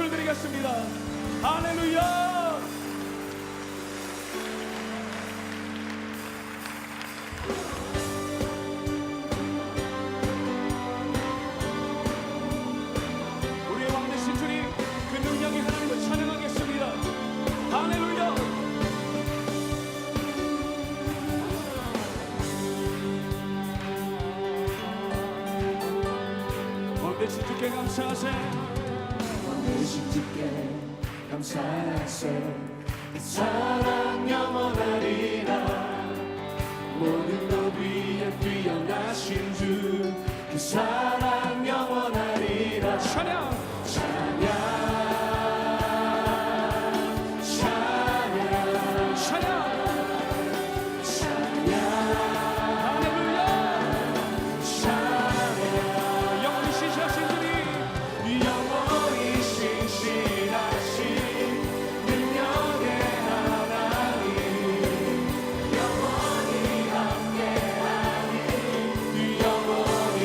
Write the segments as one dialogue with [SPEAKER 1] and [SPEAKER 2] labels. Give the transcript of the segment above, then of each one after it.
[SPEAKER 1] 찬송을 드리겠습니다. 할렐루야. 우리의 왕 되신 주님, 그 능력의 하나님을 찬양하겠습니다. 할렐루야. 왕 되신 주께 감사하세.
[SPEAKER 2] 왕 되신 주께 감사하세. 그 사랑 영원하리라. 모든 것 위에 뛰어나신 주, 그 사랑 영원하리라.
[SPEAKER 1] 찬양.
[SPEAKER 2] 찬양 찬양
[SPEAKER 1] 찬양.
[SPEAKER 2] 찬양
[SPEAKER 1] 할렐루야.
[SPEAKER 2] 찬양.
[SPEAKER 1] 영원히 신실하신 주님,
[SPEAKER 2] 영원히 신실하신 능력의 하나님, 영원히 함께하니, 영원히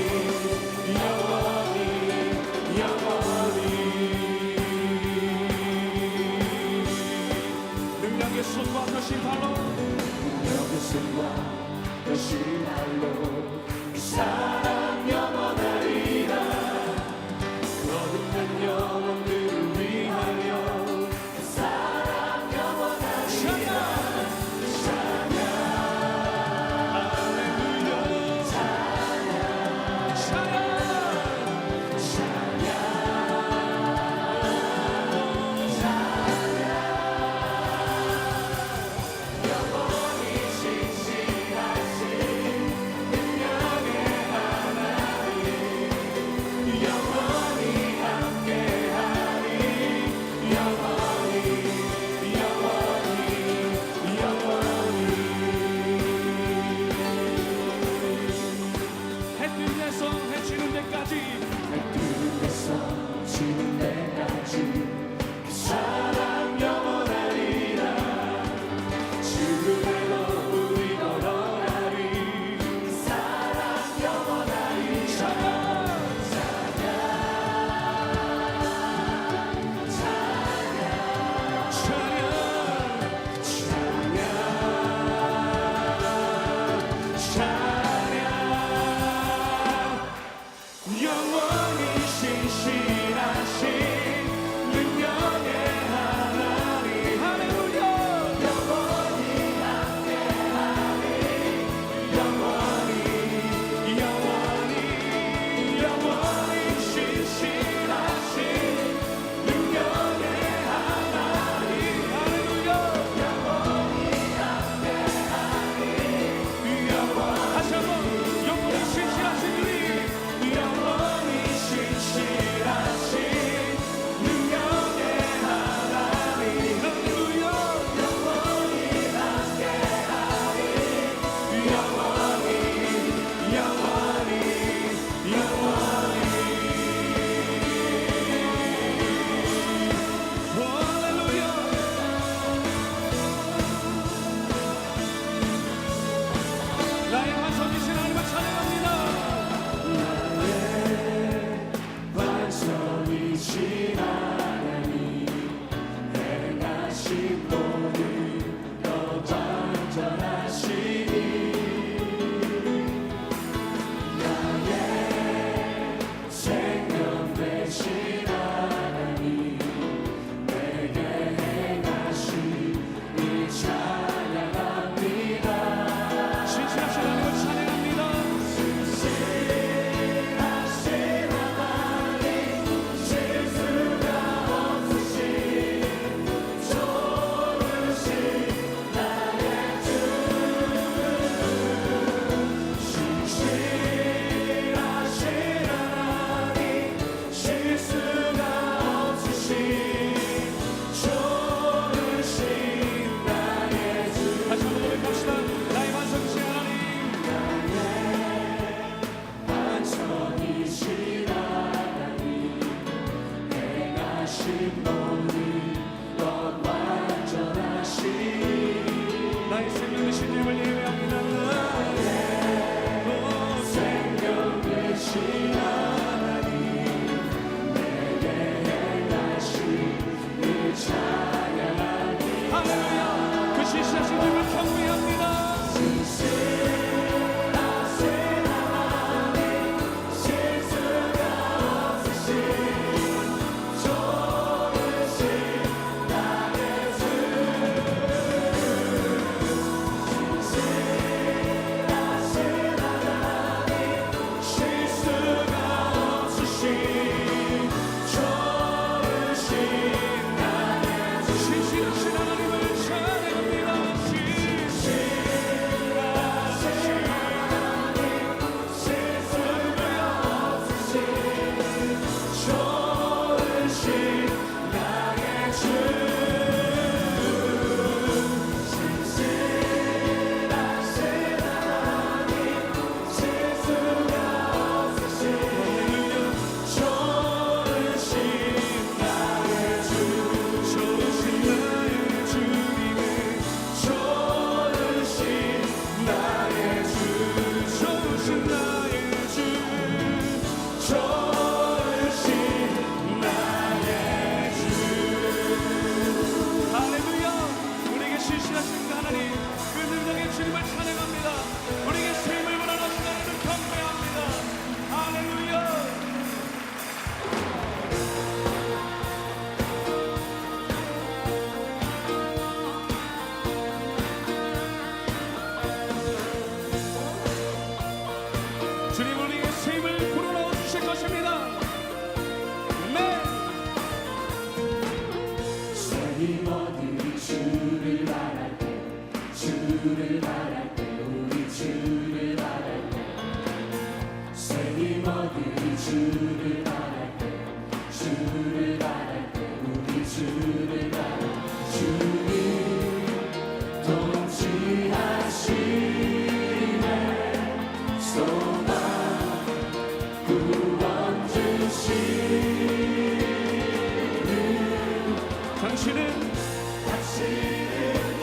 [SPEAKER 1] 당신은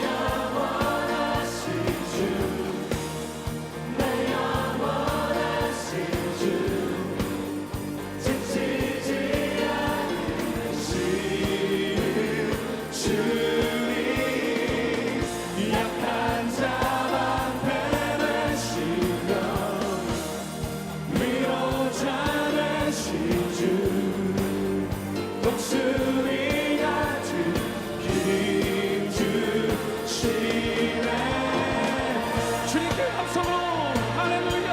[SPEAKER 2] 영원하신 주, 내 영원하신 주, 지치지 않으시는 주님, 약한 자 방패되시며 위로자 되신 주, 독수리 같은 힘 주시네.
[SPEAKER 1] 주님께 감성으로 할렐루야.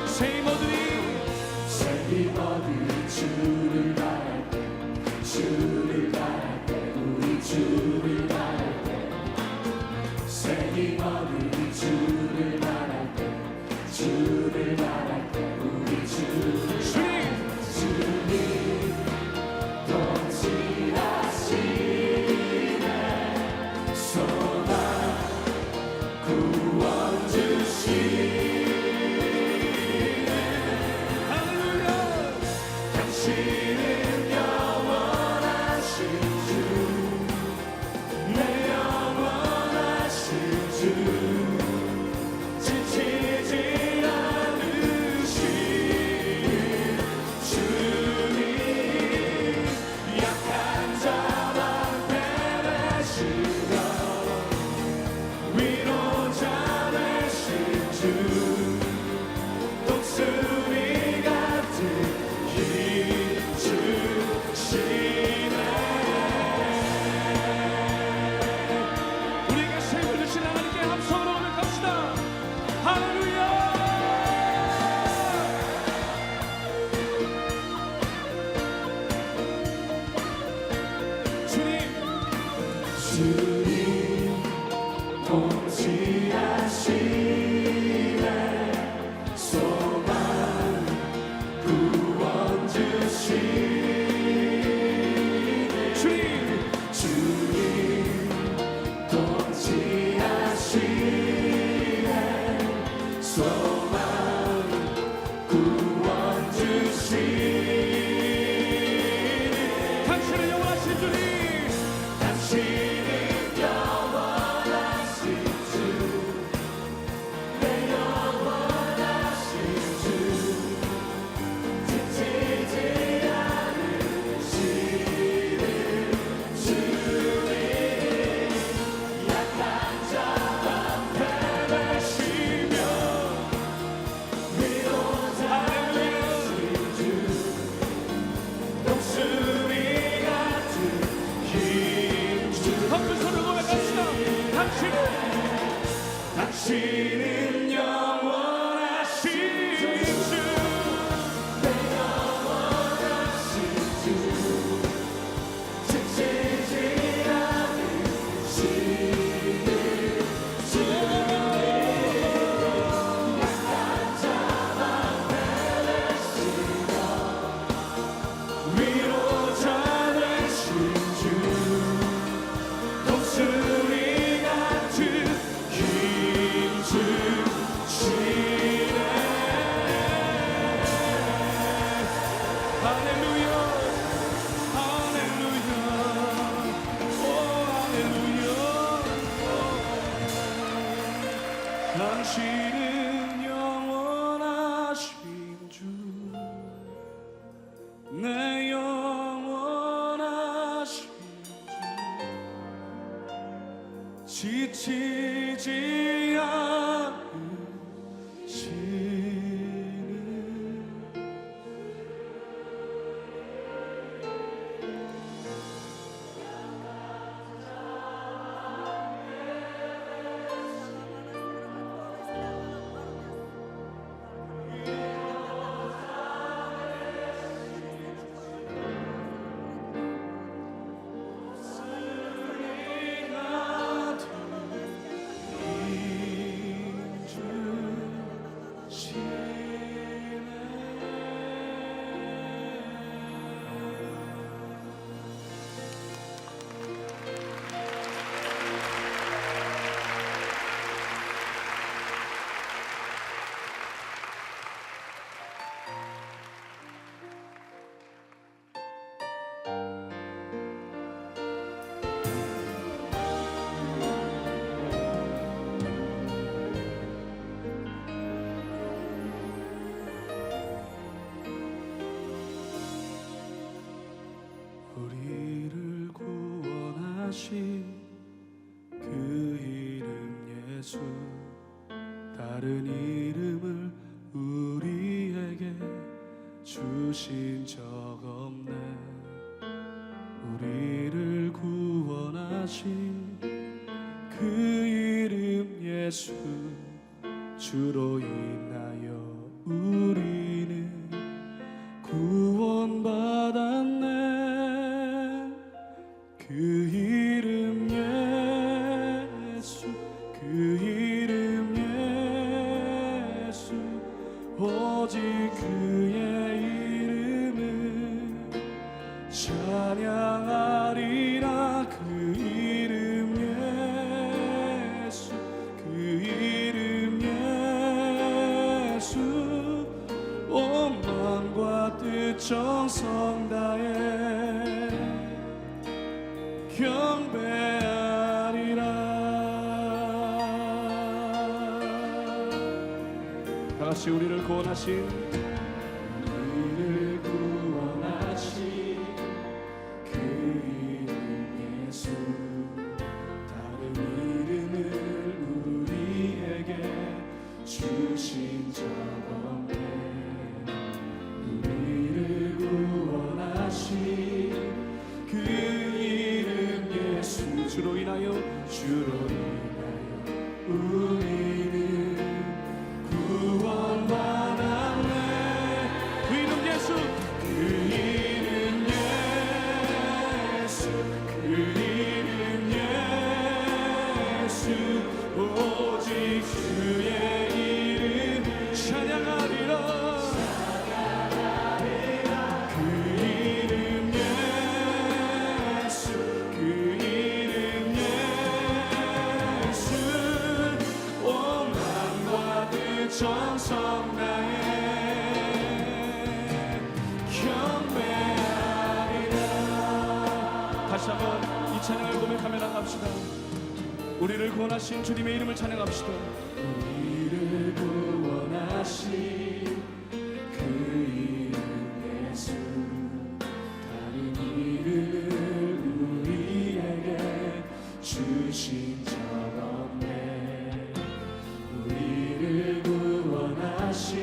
[SPEAKER 1] 새 힘어들이
[SPEAKER 2] 주를 바랄 때, 주를 바랄 때, 우리 주를 바랄 때, 새 힘어들이 주를 바랄 때, 주를 바랄 때, 우리 주님 동질하시네. 소망 구원 주시네.
[SPEAKER 1] 할렐루야.
[SPEAKER 2] 당신은 영원하신 주, 내 영원하신 주, 지치지 않으시는 주님, 약한 자 방패되시며 위로자 되신 주, 독수리 같은 힘 주시네.
[SPEAKER 1] 우리에게 새 힘을 주신 하나님께 감성으로 고백합시다. 할렐루야. 주님
[SPEAKER 2] 주님 통치하시네. 소망 구원 주시네. 주님 통치하시네. 소망 구원 주시네.
[SPEAKER 1] 당신은 영원하신 주님.
[SPEAKER 2] 당신은 영원하신 주, 내 영원하신 주, 지치지 않으시는 주님, 약한 자 방패되시며 위로자 되신 주, 독수리 같은 힘 주.
[SPEAKER 1] 높은 소리로 고백합시다.
[SPEAKER 2] 당신은 영원하신 주, 내 영원하신 주, 지치지 않으시는 주님, 약한 자 방패되시며 위로자 되신 주, 독수리 같은 힘 주시네.
[SPEAKER 1] 할렐루야. 할렐루야. 오 할렐루야. 당신은 영원하신 주, 내 영원하신 주, 지치지 않으시는. 구원하신 그 이름 예수, 다른 이름을 우리에게 주신 적 없네. 우리를 구원하신 그 이름 예수, 주로 인하여 우리는 구원받았네. 그 이름 예수, 그 이름 예수, 오직 그의 이름을 찬양하리라. 그 이름 예수, 그 이름 예수, 온 마음과 뜻 정성 다해 경배하리라. 다같이 우리를 구원하신 그 이름 예수, 다른 이름을 우리에게 주신 적 없네. 우리를 구원하신 그 이름 예수, 주로 인하여 우리는 구원받았네. 그 이름 예수, 그 이름 예수, 그 이름 예수, 오직 주의 이름 찬양하리라. 그 이름 예수, 그 이름 예수, 온 마음과 뜻 정성 다해 경배하리라. 다시 한번 이 찬양을 고백하며 나갑시다. 우리를 구원하신 주님의 이름을 찬양합시다. 우리를 구원하신 그 이름 예수, 다른 이름을 우리에게 주신 적 없네. 우리를 구원하신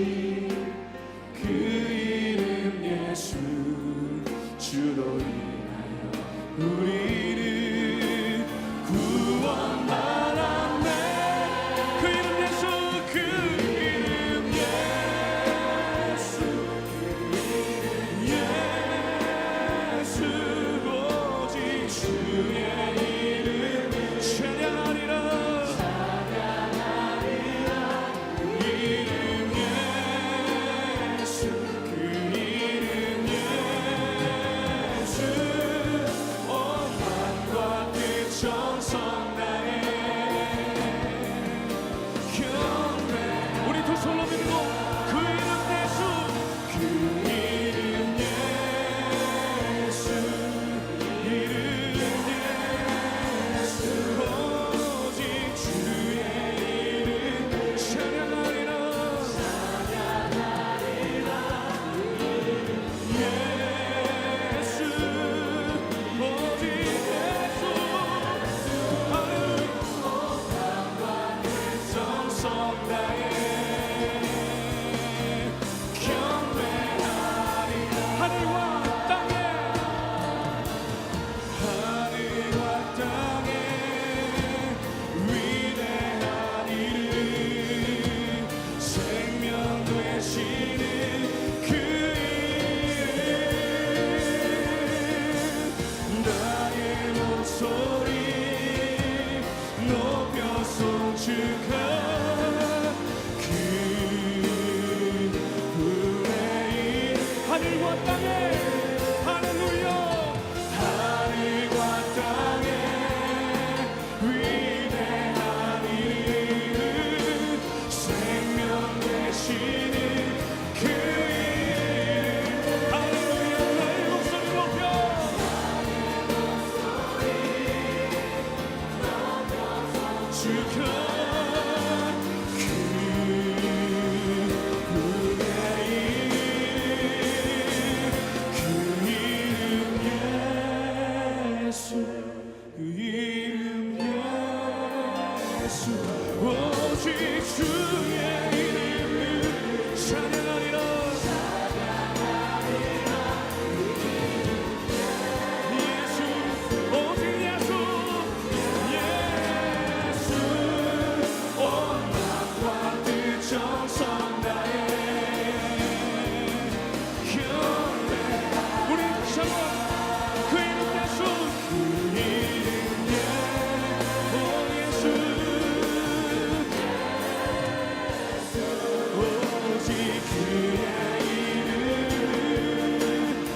[SPEAKER 1] 그 이름 예수, 주로 인하여 우리를 구원받았네. 그 이름 예수, 그 이름 예수, 예수, 오직 주의 이름 찬양하리라. 그 이름 예수, 그 이름 예수, 온 마음과 뜻 정성 다해 경배. 우리 두 손로 믿고 그 이름 예수, 그 이름 예수, 이름 예수, 오직 주의 이름 찬양하리라. 예수, 오직 예수, 할렐루야. 정성 다해 경배하리라. 하늘과 땅에 위대한 이름, 생명 되시는 그 이름, 나의 목소리 높여 송축하. 그 은혜의 하늘과 땅에 할렐루야. 하늘과 땅에 위대한 이름, 생명 되시는 그 이름, 할렐루야. 나의 목소리 높여 축하. 그 은혜의 그 이름 다시 한번 그 이름 예수 그 이름 오 예수 오직 그의 이름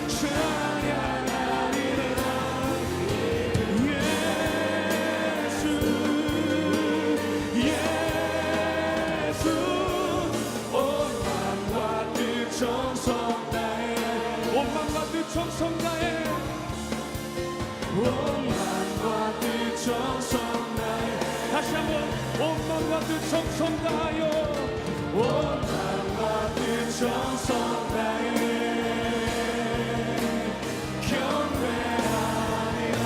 [SPEAKER 1] 찬양하리라 예수 예수 온 맘과 뜻 정성 다해 온 맘과 뜻 정성 다해 온 맘과 뜻 정성 다해 다시 한번 온 맘과 뜻 정성 다하여 온 맘과 뜻 정성 다해 경배하리라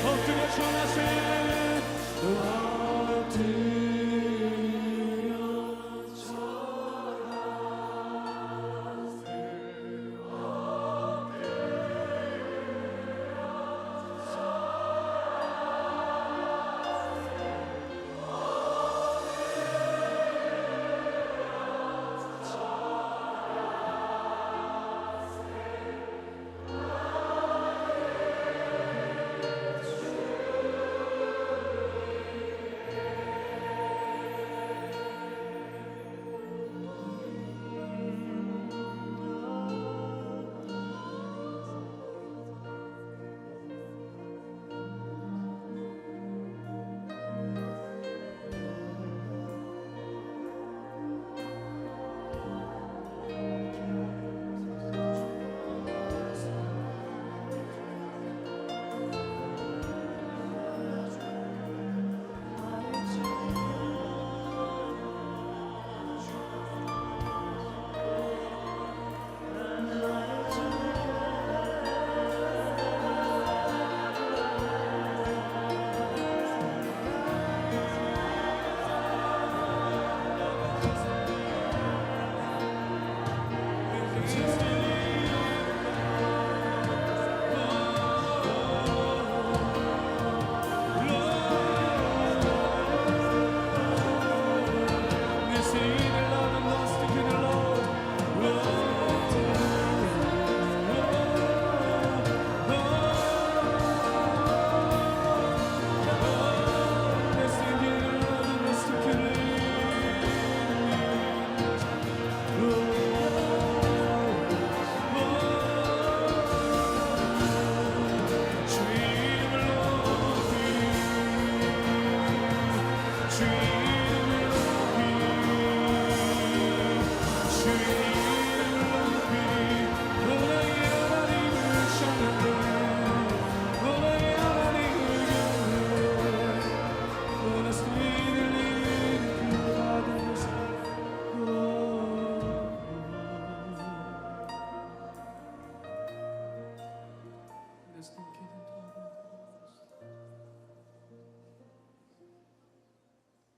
[SPEAKER 1] 엎드려 절하세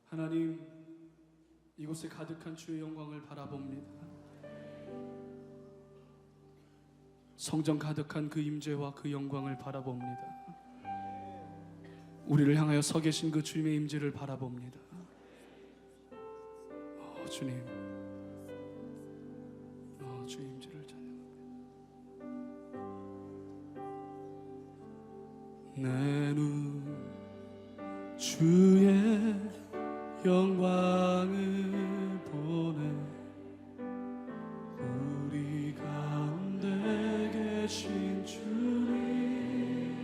[SPEAKER 1] 하나님, 이곳에 가득한 주의 영광을 바라봅니다. 성전 가득한 그 임재와 그 영광을 바라봅니다. 우리를 향하여 서 계신 그 주님의 임재를 바라봅니다. 주님, 주의 임재를 찬양합니다. 내 눈 주의 영광을 보네. 우리 가운데 계신 주님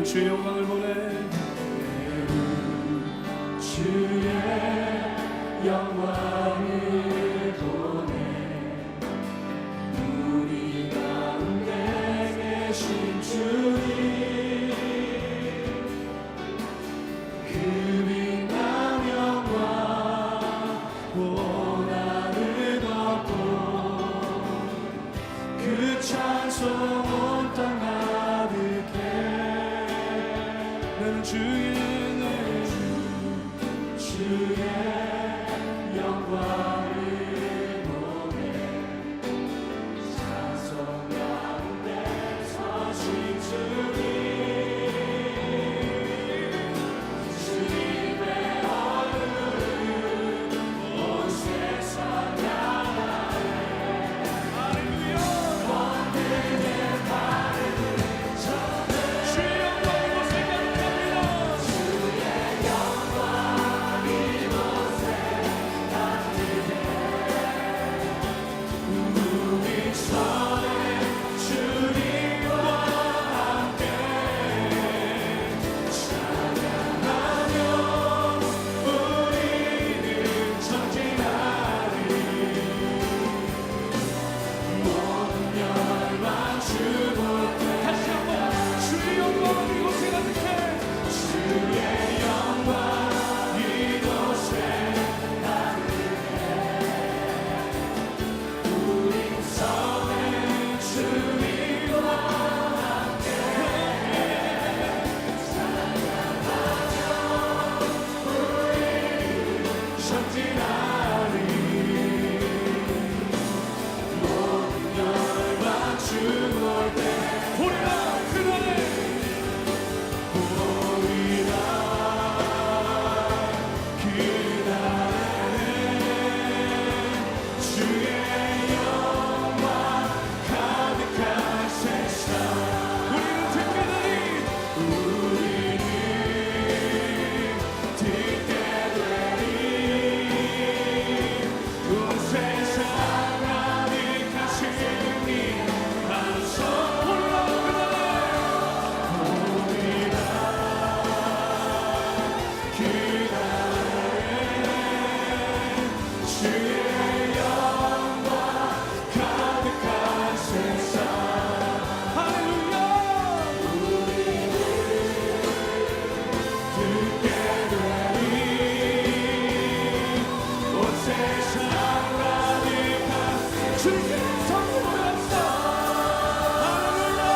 [SPEAKER 1] 주의 영광을 보내
[SPEAKER 2] 주의 영광을 보내 우리 가운데 계신 주님 그 빛난 영광 고난을 덮고 그 찬송 온 땅 가득해
[SPEAKER 1] 나는 주의
[SPEAKER 2] 영광을 보내 찬송 가운데 서신 주님 주님의 얼굴을 온 세상 향하네 원들의 바람을 전해
[SPEAKER 1] 주의 영광 이곳에 가득합니다.
[SPEAKER 2] 주의 영광 이곳에 우리 손에 주님과 함께 찬양하며 우리는 전진하리 모든 열방 주볼 때
[SPEAKER 1] 다시 한번 주의 영광 이곳에 가득해
[SPEAKER 2] 주의 영광 이곳에 우리 손에 주님과 함께 찬양하며 우리는 전진하리 모든 열방 주볼 때
[SPEAKER 1] 보리라 그날에
[SPEAKER 2] 보리라 그날에 주의 영광 가득한 세상
[SPEAKER 1] 우리는 듣게 되리
[SPEAKER 2] 우리는 듣게 되리 온 세상 가득하신 이 반석
[SPEAKER 1] 보리라 그날에
[SPEAKER 2] 보리라 그날에 주의 영광 가득한 세상
[SPEAKER 1] 할렐루야
[SPEAKER 2] 듣게 되리 온 세상 가득한
[SPEAKER 1] 주님께 성공을 합시다. 할렐루야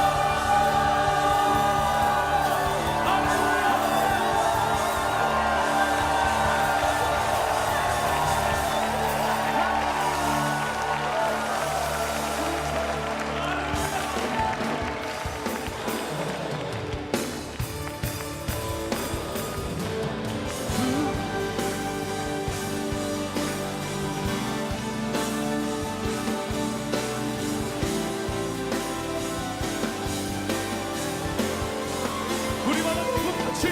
[SPEAKER 1] 우리 바다 높은 같이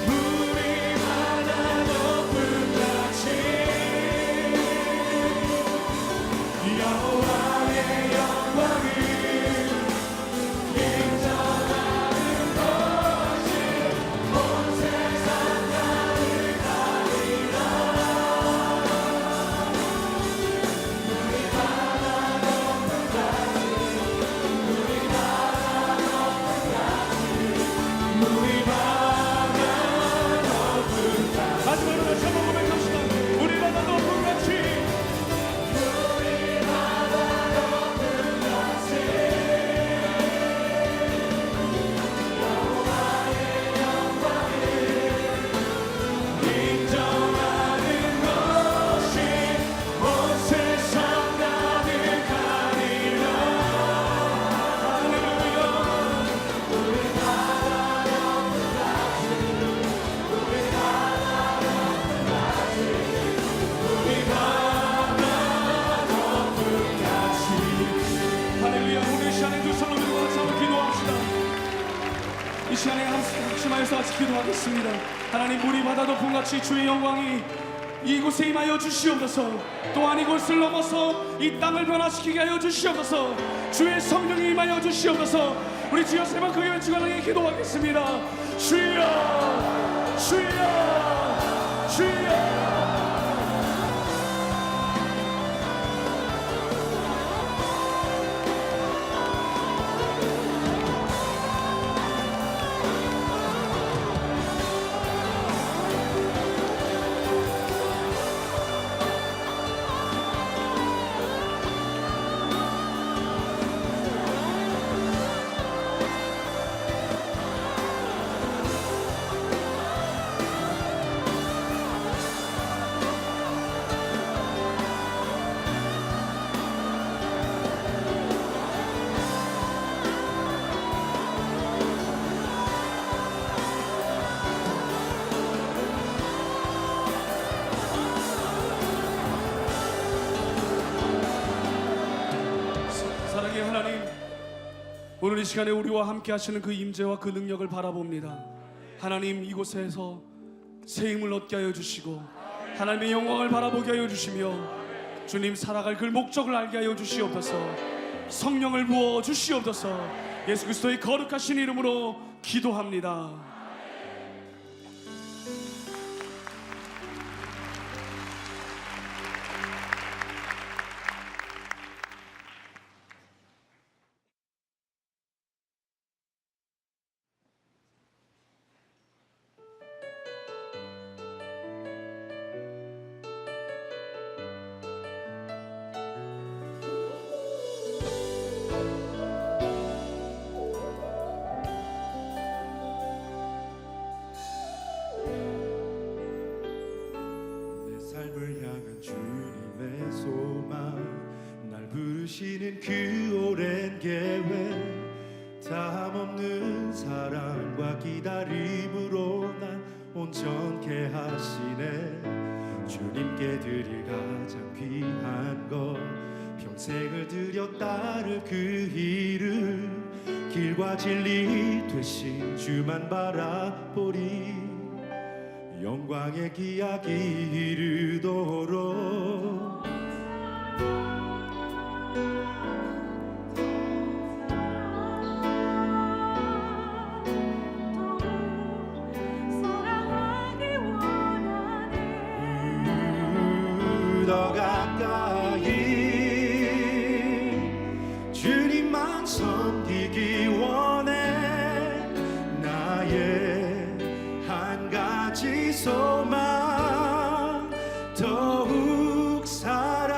[SPEAKER 2] 우리 바다 높은 같이 여호와의 영광을 인정하는 것이 온 세상 가득하리라 우리 바다 높은 같이 우리 바다 높은 같이 우리 바다 높은 같이
[SPEAKER 1] 마지막으로 다시 한번 고백합시다. 우리 바다 높은 같이
[SPEAKER 2] 우리 바다 높은 같이 여호와의 영광을 인정하는 것이 온 세상 가득하리라 할렐루야 우리 바다 높은 같이 우리 바다 높은 같이 우리 바다 높은 같이
[SPEAKER 1] 할렐루야. 우리 이 시간에 두 손을 들고 같이 한번 기도합시다. 이 시간에 합심하여서 같이 기도하겠습니다. 하나님 우리 바다 높은 같이 주의 영광이 이곳에 임하여 주시옵소서. 또한 이곳을 넘어서 이 땅을 변화시키게 하여 주시옵소서. 주의 성령이 임하여 주시옵소서. 우리 주여 세 번 크게 외치고 하나님께 기도하겠습니다. 주여 주여 주여. 사랑의 하나님, 오늘 이 시간에 우리와 함께 하시는 그 임재와 그 능력을 바라봅니다. 하나님, 이곳에서 새 힘을 얻게 하여 주시고 하나님의 영광을 바라보게 하여 주시며 주님 살아갈 그 목적을 알게 하여 주시옵소서. 성령을 부어 주시옵소서. 예수 그리스도의 거룩하신 이름으로 기도합니다.
[SPEAKER 2] 삶을 향한 주님의 소망, 날 부르시는 그 오랜 계획, 다함없는 사랑과 기다림으로 날 온전케 하시네. 주님께 드릴 가장 귀한 것, 평생을 들여 따를 그 이름, 길과 진리 되신 주만 바라보리. 영광의 기약이 이르도록 더 가까이 주님만 섬기기 원해. 나의 한 가지 소망, 더욱 사랑.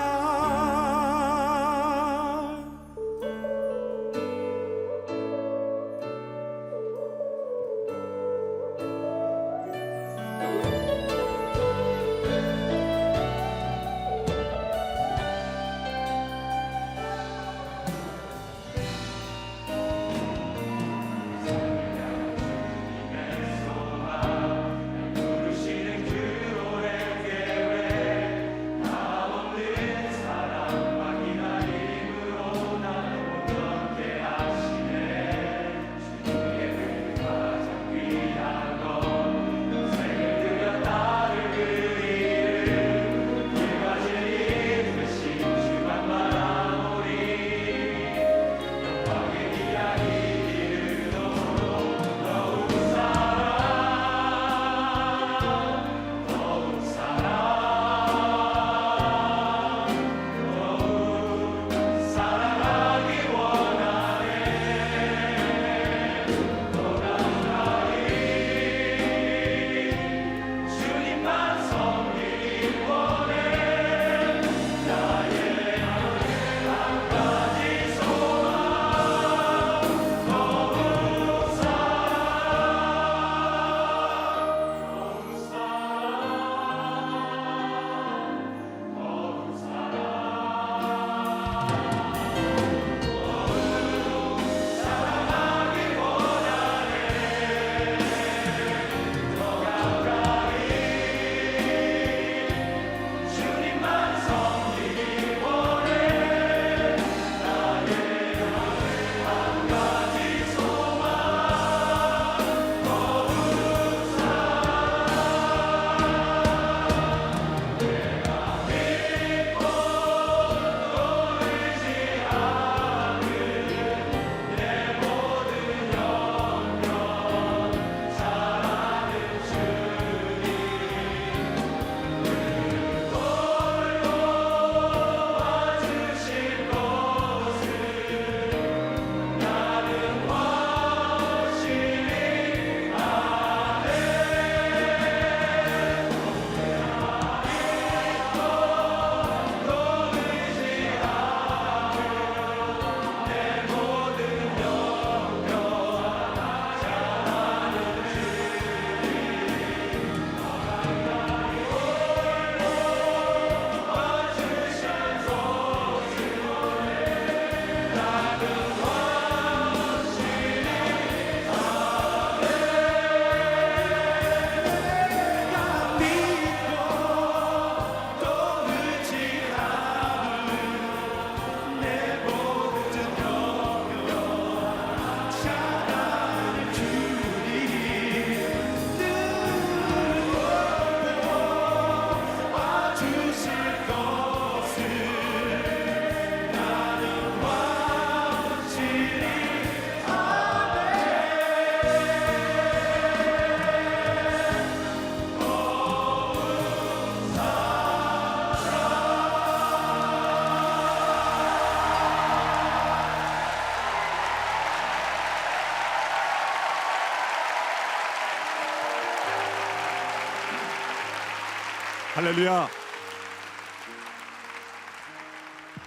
[SPEAKER 2] 할렐루야.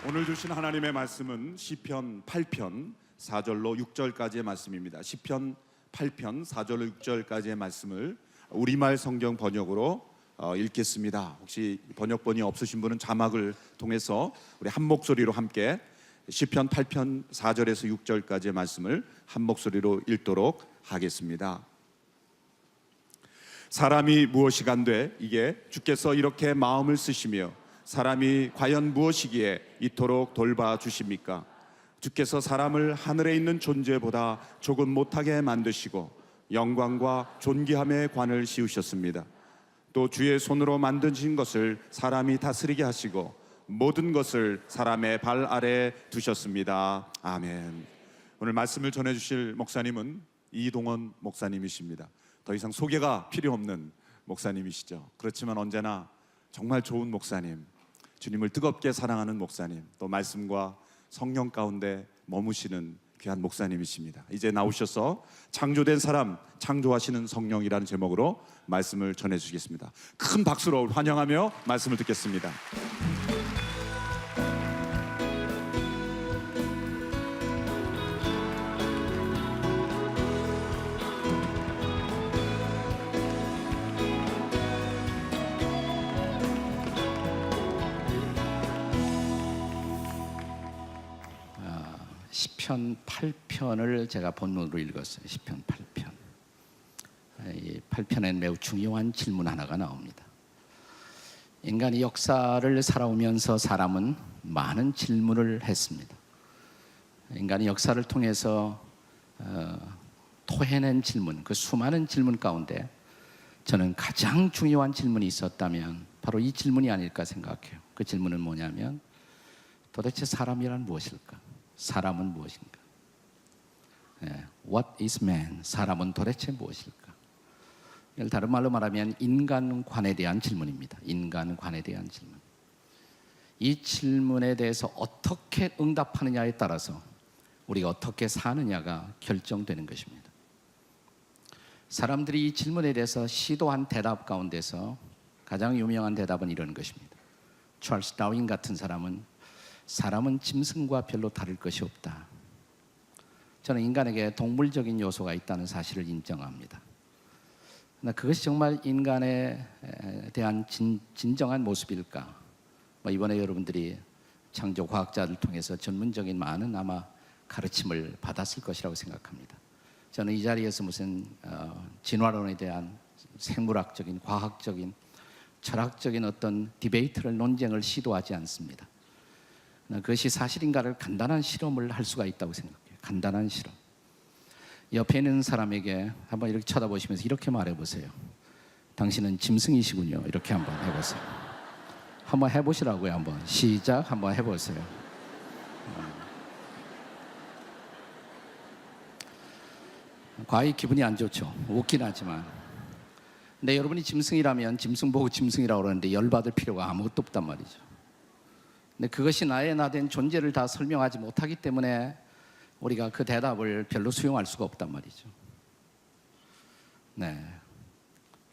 [SPEAKER 2] 오늘 주신 하나님의 말씀은 시편 8편 4절로 6절까지의 말씀입니다. 시편 8편 4절로 6절까지의 말씀을 우리말 성경 번역으로 읽겠습니다. 혹시 번역본이 없으신 분은 자막을 통해서 우리 한 목소리로 함께 시편 8편 4절에서 6절까지의 말씀을 한 목소리로 읽도록 하겠습니다. 사람이 무엇이간데 이게 주께서 이렇게 마음을 쓰시며 사람이 과연 무엇이기에 이토록 돌봐주십니까? 주께서 사람을 하늘에 있는 존재보다 조금 못하게 만드시고 영광과 존귀함의 관을 씌우셨습니다. 또 주의 손으로 만드신 것을 사람이 다스리게 하시고 모든 것을 사람의 발 아래에 두셨습니다. 아멘. 오늘 말씀을 전해주실 목사님은 이동원 목사님이십니다. 더 이상 소개가 필요 없는 목사님이시죠. 그렇지만 언제나 정말 좋은 목사님, 주님을 뜨겁게 사랑하는 목사님, 또 말씀과 성령 가운데 머무시는 귀한 목사님이십니다. 이제 나오셔서 창조된 사람, 창조하시는 성령이라는 제목으로 말씀을 전해주시겠습니다. 큰 박수로 환영하며 말씀을 듣겠습니다.
[SPEAKER 3] 시편 8편을 제가 본문으로 읽었어요. 시편 8편. 이 8편엔 매우 중요한 질문 하나가 나옵니다. 인간이 역사를 살아오면서 사람은 많은 질문을 했습니다. 인간이 역사를 통해서 토해낸 질문, 그 수많은 질문 가운데 저는 가장 중요한 질문이 있었다면 바로 이 질문이 아닐까 생각해요. 그 질문은 뭐냐면 도대체 사람이란 무엇일까? 사람은 무엇인가? What is man? 사람은 도대체 무엇일까? 이걸 다른 말로 말하면 인간관에 대한 질문입니다. 인간관에 대한 질문. 이 질문에 대해서 어떻게 응답하느냐에 따라서 우리가 어떻게 사느냐가 결정되는 것입니다. 사람들이 이 질문에 대해서 시도한 대답 가운데서 가장 유명한 대답은 이런 것입니다. 찰스 다윈 같은 사람은 짐승과 별로 다를 것이 없다. 저는 인간에게 동물적인 요소가 있다는 사실을 인정합니다. 그러나 그것이 정말 인간에 대한 진정한 모습일까? 이번에 여러분들이 창조 과학자를 통해서 전문적인 많은 아마 가르침을 받았을 것이라고 생각합니다. 저는 이 자리에서 무슨 진화론에 대한 생물학적인, 과학적인, 철학적인 어떤 디베이트를, 논쟁을 시도하지 않습니다. 그것이 사실인가를 간단한 실험을 할 수가 있다고 생각해요. 간단한 실험. 옆에 있는 사람에게 한번 이렇게 쳐다보시면서 이렇게 말해보세요. 당신은 짐승이시군요. 이렇게 한번 해보세요. 한번 해보시라고요. 한번 시작. 한번 해보세요. 과히 기분이 안 좋죠. 웃긴 하지만. 근데 여러분이 짐승이라면 짐승 보고 짐승이라고 그러는데 열받을 필요가 아무것도 없단 말이죠. 근데 그것이 나의 나된 존재를 다 설명하지 못하기 때문에 우리가 그 대답을 별로 수용할 수가 없단 말이죠. 네.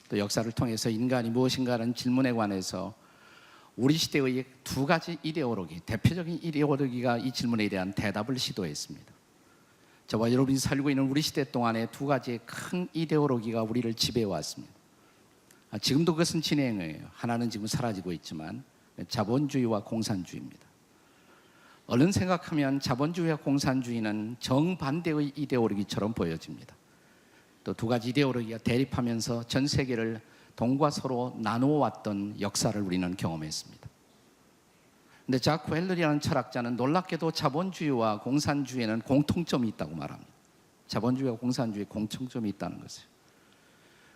[SPEAKER 3] 또 역사를 통해서 인간이 무엇인가라는 질문에 관해서 우리 시대의 두 가지 이데올로기, 대표적인 이데올로기가 이 질문에 대한 대답을 시도했습니다. 저와 여러분이 살고 있는 우리 시대 동안에 두 가지의 큰 이데올로기가 우리를 지배해 왔습니다. 지금도 그것은 진행해요. 하나는 지금 사라지고 있지만 자본주의와 공산주의입니다. 얼른 생각하면 자본주의와 공산주의는 정반대의 이데올로기처럼 보여집니다. 또 두 가지 이데올로기가 대립하면서 전 세계를 동과 서로 나누어 왔던 역사를 우리는 경험했습니다. 그런데 자크 헬러리라는 철학자는 놀랍게도 자본주의와 공산주의에는 공통점이 있다고 말합니다. 자본주의와 공산주의에 공통점이 있다는 것이에요.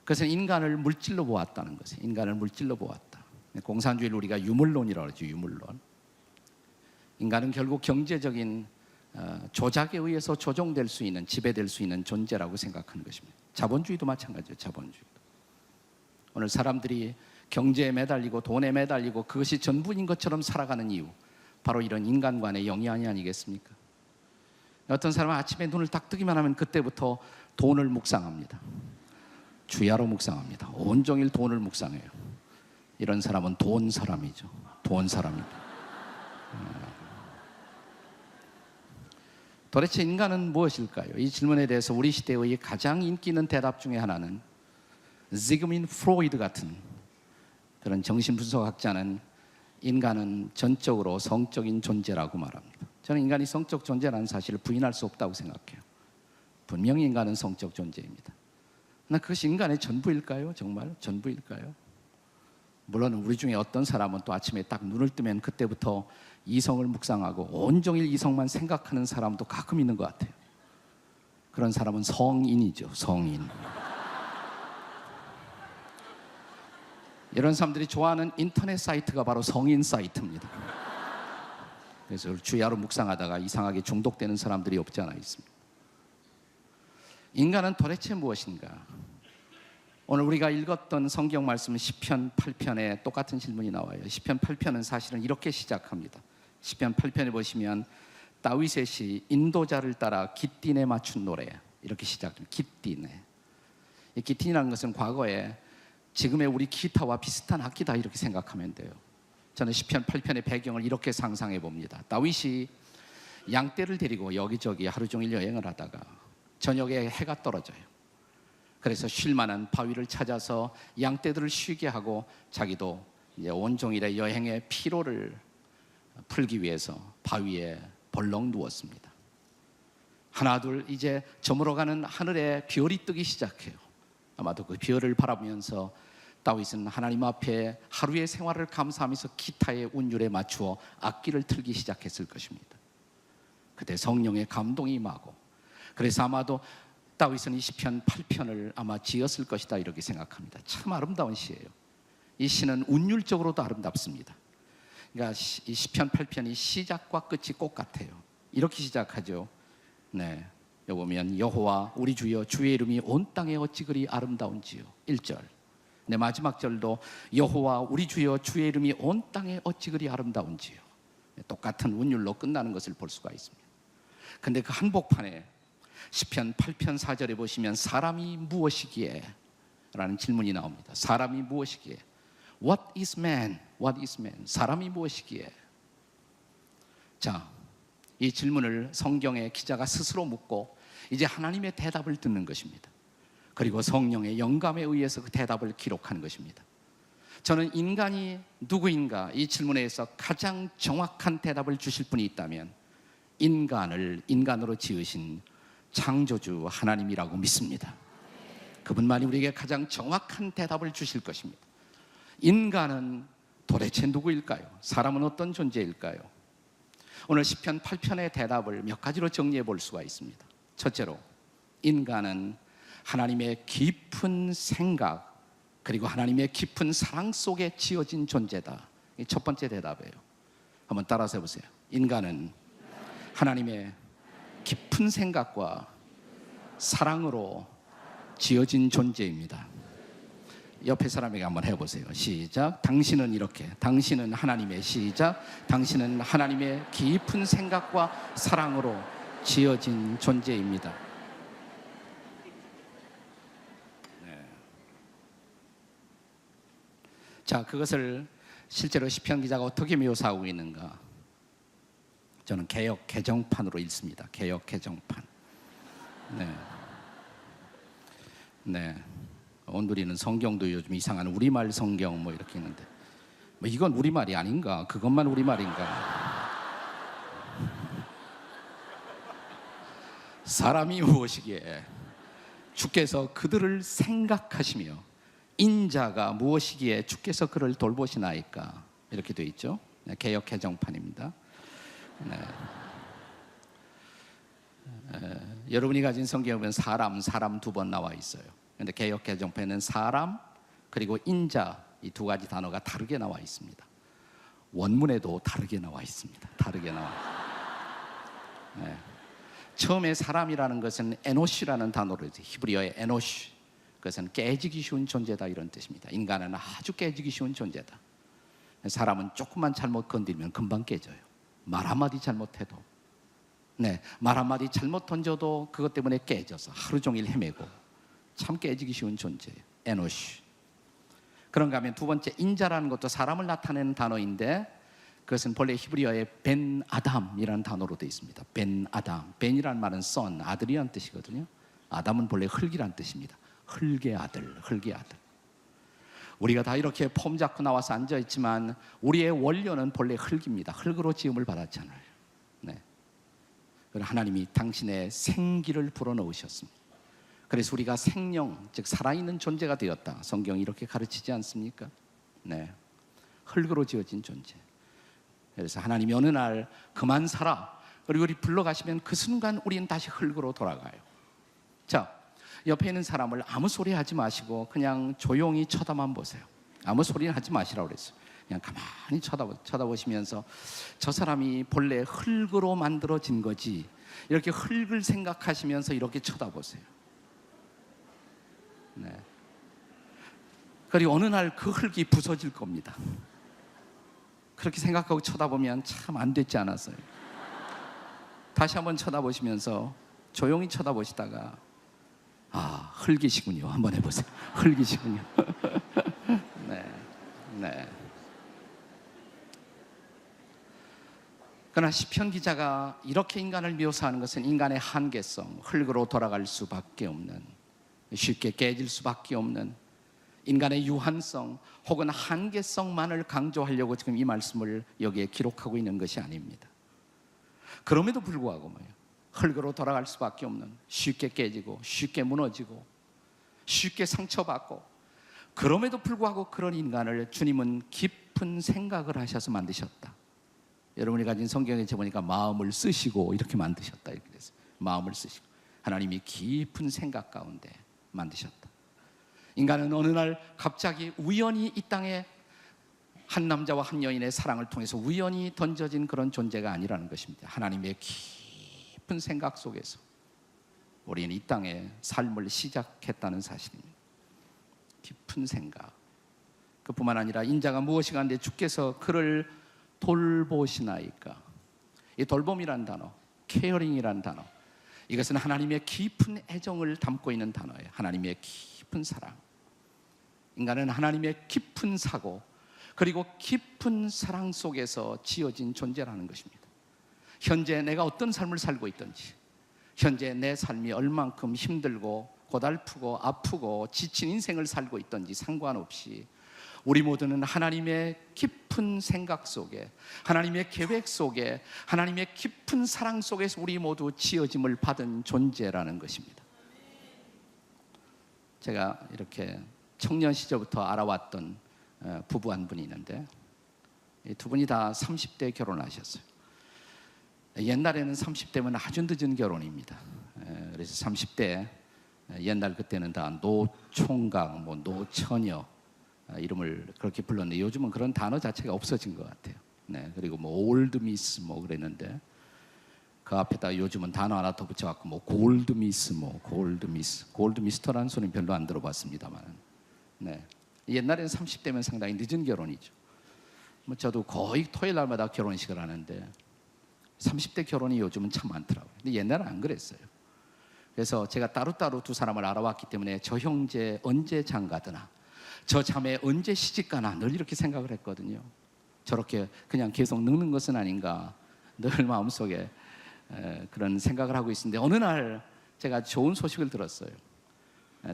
[SPEAKER 3] 그것은 인간을 물질로 보았다는 것이에요. 인간을 물질로 보았다. 공산주의를 우리가 유물론이라고 하죠. 유물론. 인간은 결국 경제적인 조작에 의해서 조종될 수 있는, 지배될 수 있는 존재라고 생각하는 것입니다. 자본주의도 마찬가지예요. 자본주의도. 오늘 사람들이 경제에 매달리고 돈에 매달리고 그것이 전부인 것처럼 살아가는 이유, 바로 이런 인간관의 영향이 아니겠습니까? 어떤 사람은 아침에 눈을 딱 뜨기만 하면 그때부터 돈을 묵상합니다. 주야로 묵상합니다. 온종일 돈을 묵상해요. 이런 사람은 돈 사람이죠. 돈 사람입니다. 도대체 인간은 무엇일까요? 이 질문에 대해서 우리 시대의 가장 인기 있는 대답 중에 하나는 지그민드 프로이드 같은 그런 정신분석학자는 인간은 전적으로 성적인 존재라고 말합니다. 저는 인간이 성적 존재라는 사실을 부인할 수 없다고 생각해요. 분명히 인간은 성적 존재입니다. 그러나 그것이 인간의 전부일까요? 정말 전부일까요? 물론 우리 중에 어떤 사람은 또 아침에 딱 눈을 뜨면 그때부터 이성을 묵상하고 온종일 이성만 생각하는 사람도 가끔 있는 것 같아요. 그런 사람은 성인이죠. 성인. 이런 사람들이 좋아하는 인터넷 사이트가 바로 성인 사이트입니다. 그래서 주야로 묵상하다가 이상하게 중독되는 사람들이 없지 않아 있습니다. 인간은 도대체 무엇인가? 오늘 우리가 읽었던 성경 말씀은 시편 8편에 똑같은 질문이 나와요. 시편 8편은 사실은 이렇게 시작합니다. 시편 8편에 보시면 다윗의 시 인도자를 따라 깃딘에 맞춘 노래 이렇게 시작합니다. 깃딘에. 이 깃딘이라는 것은 과거에 지금의 우리 기타와 비슷한 악기다 이렇게 생각하면 돼요. 저는 시편 8편의 배경을 이렇게 상상해 봅니다. 다윗이 양떼를 데리고 여기저기 하루 종일 여행을 하다가 저녁에 해가 떨어져요. 그래서 쉴 만한 바위를 찾아서 양떼들을 쉬게 하고 자기도 이제 온종일의 여행의 피로를 풀기 위해서 바위에 벌렁 누웠습니다. 하나 둘 이제 저물어가는 하늘에 별이 뜨기 시작해요. 아마도 그 별을 바라보면서 다윗은 하나님 앞에 하루의 생활을 감사하면서 기타의 운율에 맞추어 악기를 틀기 시작했을 것입니다. 그때 성령의 감동이 임하고 그래서 아마도 다윗은 이 시편 8편을 아마 지었을 것이다 이렇게 생각합니다. 참 아름다운 시예요. 이 시는 운율적으로도 아름답습니다. 그러니까 이 시편 8편이 시작과 끝이 꼭 같아요. 이렇게 시작하죠. 네, 여기 보면 여호와 우리 주여 주의 이름이 온 땅에 어찌 그리 아름다운지요. 1절. 네, 마지막 절도 여호와 우리 주여 주의 이름이 온 땅에 어찌 그리 아름다운지요. 네, 똑같은 운율로 끝나는 것을 볼 수가 있습니다. 근데 그 한복판에 시편 8편 4절에 보시면 사람이 무엇이기에? 라는 질문이 나옵니다. 사람이 무엇이기에? What is man? What is man? 사람이 무엇이기에? 자, 이 질문을 성경의 기자가 스스로 묻고 이제 하나님의 대답을 듣는 것입니다. 그리고 성령의 영감에 의해서 그 대답을 기록하는 것입니다. 저는 인간이 누구인가 이 질문에 대해서 가장 정확한 대답을 주실 분이 있다면 인간을 인간으로 지으신 창조주 하나님이라고 믿습니다. 그분만이 우리에게 가장 정확한 대답을 주실 것입니다. 인간은 도대체 누구일까요? 사람은 어떤 존재일까요? 오늘 시편 8편의 대답을 몇 가지로 정리해 볼 수가 있습니다. 첫째로 인간은 하나님의 깊은 생각 그리고 하나님의 깊은 사랑 속에 지어진 존재다. 이 첫 번째 대답이에요. 한번 따라서 해보세요. 인간은 하나님의 깊은 생각과 사랑으로 지어진 존재입니다. 옆에 사람에게 한번 해보세요. 시작. 당신은 이렇게. 당신은 하나님의 시작. 당신은 하나님의 깊은 생각과 사랑으로 지어진 존재입니다. 네. 자, 그것을 실제로 시편 기자가 어떻게 묘사하고 있는가? 저는 개역 개정판으로 읽습니다. 개역 개정판. 네. 네. 온누리는 성경도 요즘 이상한 우리말 성경 뭐 이렇게 있는데 뭐 이건 우리말이 아닌가? 그것만 우리말인가? 사람이 무엇이기에 주께서 그들을 생각하시며 인자가 무엇이기에 주께서 그를 돌보시나이까? 이렇게 되어 있죠. 네, 개역 개정판입니다. 네. 여러분이 가진 성경에 보면 사람 두 번 나와 있어요. 그런데 개역 개정판에는 사람 그리고 인자 이 두 가지 단어가 다르게 나와 있습니다. 원문에도 다르게 나와 있습니다. 다르게 나와 있습니다. 네. 처음에 사람이라는 것은 에노시라는 단어로 히브리어의 에노시, 그것은 깨지기 쉬운 존재다 이런 뜻입니다. 인간은 아주 깨지기 쉬운 존재다. 사람은 조금만 잘못 건드리면 금방 깨져요. 말 한마디 잘못해도, 네, 말 한마디 잘못 던져도 그것 때문에 깨져서 하루 종일 헤매고 참 깨지기 쉬운 존재예요. 에노시. 그런가 하면 두 번째 인자라는 것도 사람을 나타내는 단어인데 그것은 본래 히브리어의 벤 아담이라는 단어로 되어 있습니다. 벤 아담. 벤이라는 말은 son, 아들이라는 뜻이거든요. 아담은 본래 흙이라는 뜻입니다. 흙의 아들, 흙의 아들. 우리가 다 이렇게 폼 잡고 나와서 앉아 있지만 우리의 원료는 본래 흙입니다. 흙으로 지음을 받았잖아요. 네. 그래서 하나님이 당신의 생기를 불어넣으셨습니다. 그래서 우리가 생명, 즉 살아있는 존재가 되었다. 성경이 이렇게 가르치지 않습니까? 네. 흙으로 지어진 존재. 그래서 하나님이 어느 날 그만 살아. 그리고 우리 불러가시면 그 순간 우리는 다시 흙으로 돌아가요. 자, 옆에 있는 사람을 아무 소리 하지 마시고 그냥 조용히 쳐다만 보세요. 아무 소리는 하지 마시라고 그랬어요. 그냥 가만히 쳐다보시면서 저 사람이 본래 흙으로 만들어진 거지, 이렇게 흙을 생각하시면서 이렇게 쳐다보세요. 네. 그리고 어느 날 그 흙이 부서질 겁니다. 그렇게 생각하고 쳐다보면 참 안 됐지 않았어요. 다시 한번 쳐다보시면서 조용히 쳐다보시다가 아, 흙이시군요. 한번 해보세요. 흙이시군요. 네, 네. 그러나 시편 기자가 이렇게 인간을 묘사하는 것은 인간의 한계성, 흙으로 돌아갈 수밖에 없는, 쉽게 깨질 수밖에 없는 인간의 유한성 혹은 한계성만을 강조하려고 지금 이 말씀을 여기에 기록하고 있는 것이 아닙니다. 그럼에도 불구하고 뭐예요? 흙으로 돌아갈 수밖에 없는, 쉽게 깨지고 쉽게 무너지고 쉽게 상처받고, 그럼에도 불구하고 그런 인간을 주님은 깊은 생각을 하셔서 만드셨다. 여러분이 가진 성경에 보니까 마음을 쓰시고 이렇게 만드셨다 이렇게 됐어요. 마음을 쓰시고 하나님이 깊은 생각 가운데 만드셨다. 인간은 어느 날 갑자기 우연히 이 땅에 한 남자와 한 여인의 사랑을 통해서 우연히 던져진 그런 존재가 아니라는 것입니다. 하나님의 깊은 생각 속에서 우리는 이 땅에 삶을 시작했다는 사실입니다. 깊은 생각. 그뿐만 아니라 인자가 무엇인가 하는데 주께서 그를 돌보시나이까. 이 돌봄이라는 단어, 케어링이라는 단어, 이것은 하나님의 깊은 애정을 담고 있는 단어예요. 하나님의 깊은 사랑. 인간은 하나님의 깊은 사고 그리고 깊은 사랑 속에서 지어진 존재라는 것입니다. 현재 내가 어떤 삶을 살고 있든지, 현재 내 삶이 얼만큼 힘들고 고달프고 아프고 지친 인생을 살고 있든지 상관없이 우리 모두는 하나님의 깊은 생각 속에, 하나님의 계획 속에, 하나님의 깊은 사랑 속에서 우리 모두 지어짐을 받은 존재라는 것입니다. 제가 이렇게 청년 시절부터 알아왔던 부부 한 분이 있는데 이 두 분이 다 30대 결혼하셨어요. 옛날에는 30대면 아주 늦은 결혼입니다. 그래서 30대, 옛날 그때는 다 노총각, 뭐 노처녀 이름을 그렇게 불렀는데 요즘은 그런 단어 자체가 없어진 것 같아요. 네, 그리고 뭐 올드미스 뭐 그랬는데 그 앞에다 요즘은 단어 하나 더 붙여갖고 뭐 골드미스, 뭐 골드미스터라는 소리는 별로 안 들어봤습니다만, 네, 옛날에는 30대면 상당히 늦은 결혼이죠. 뭐 저도 거의 토요일 날마다 결혼식을 하는데 30대 결혼이 요즘은 참 많더라고요. 근데 옛날은 안 그랬어요. 그래서 제가 따로따로 두 사람을 알아왔기 때문에 저 형제 언제 장가드나, 저 자매 언제 시집가나 늘 이렇게 생각을 했거든요. 저렇게 그냥 계속 늙는 것은 아닌가 늘 마음속에 그런 생각을 하고 있었는데 어느 날 제가 좋은 소식을 들었어요.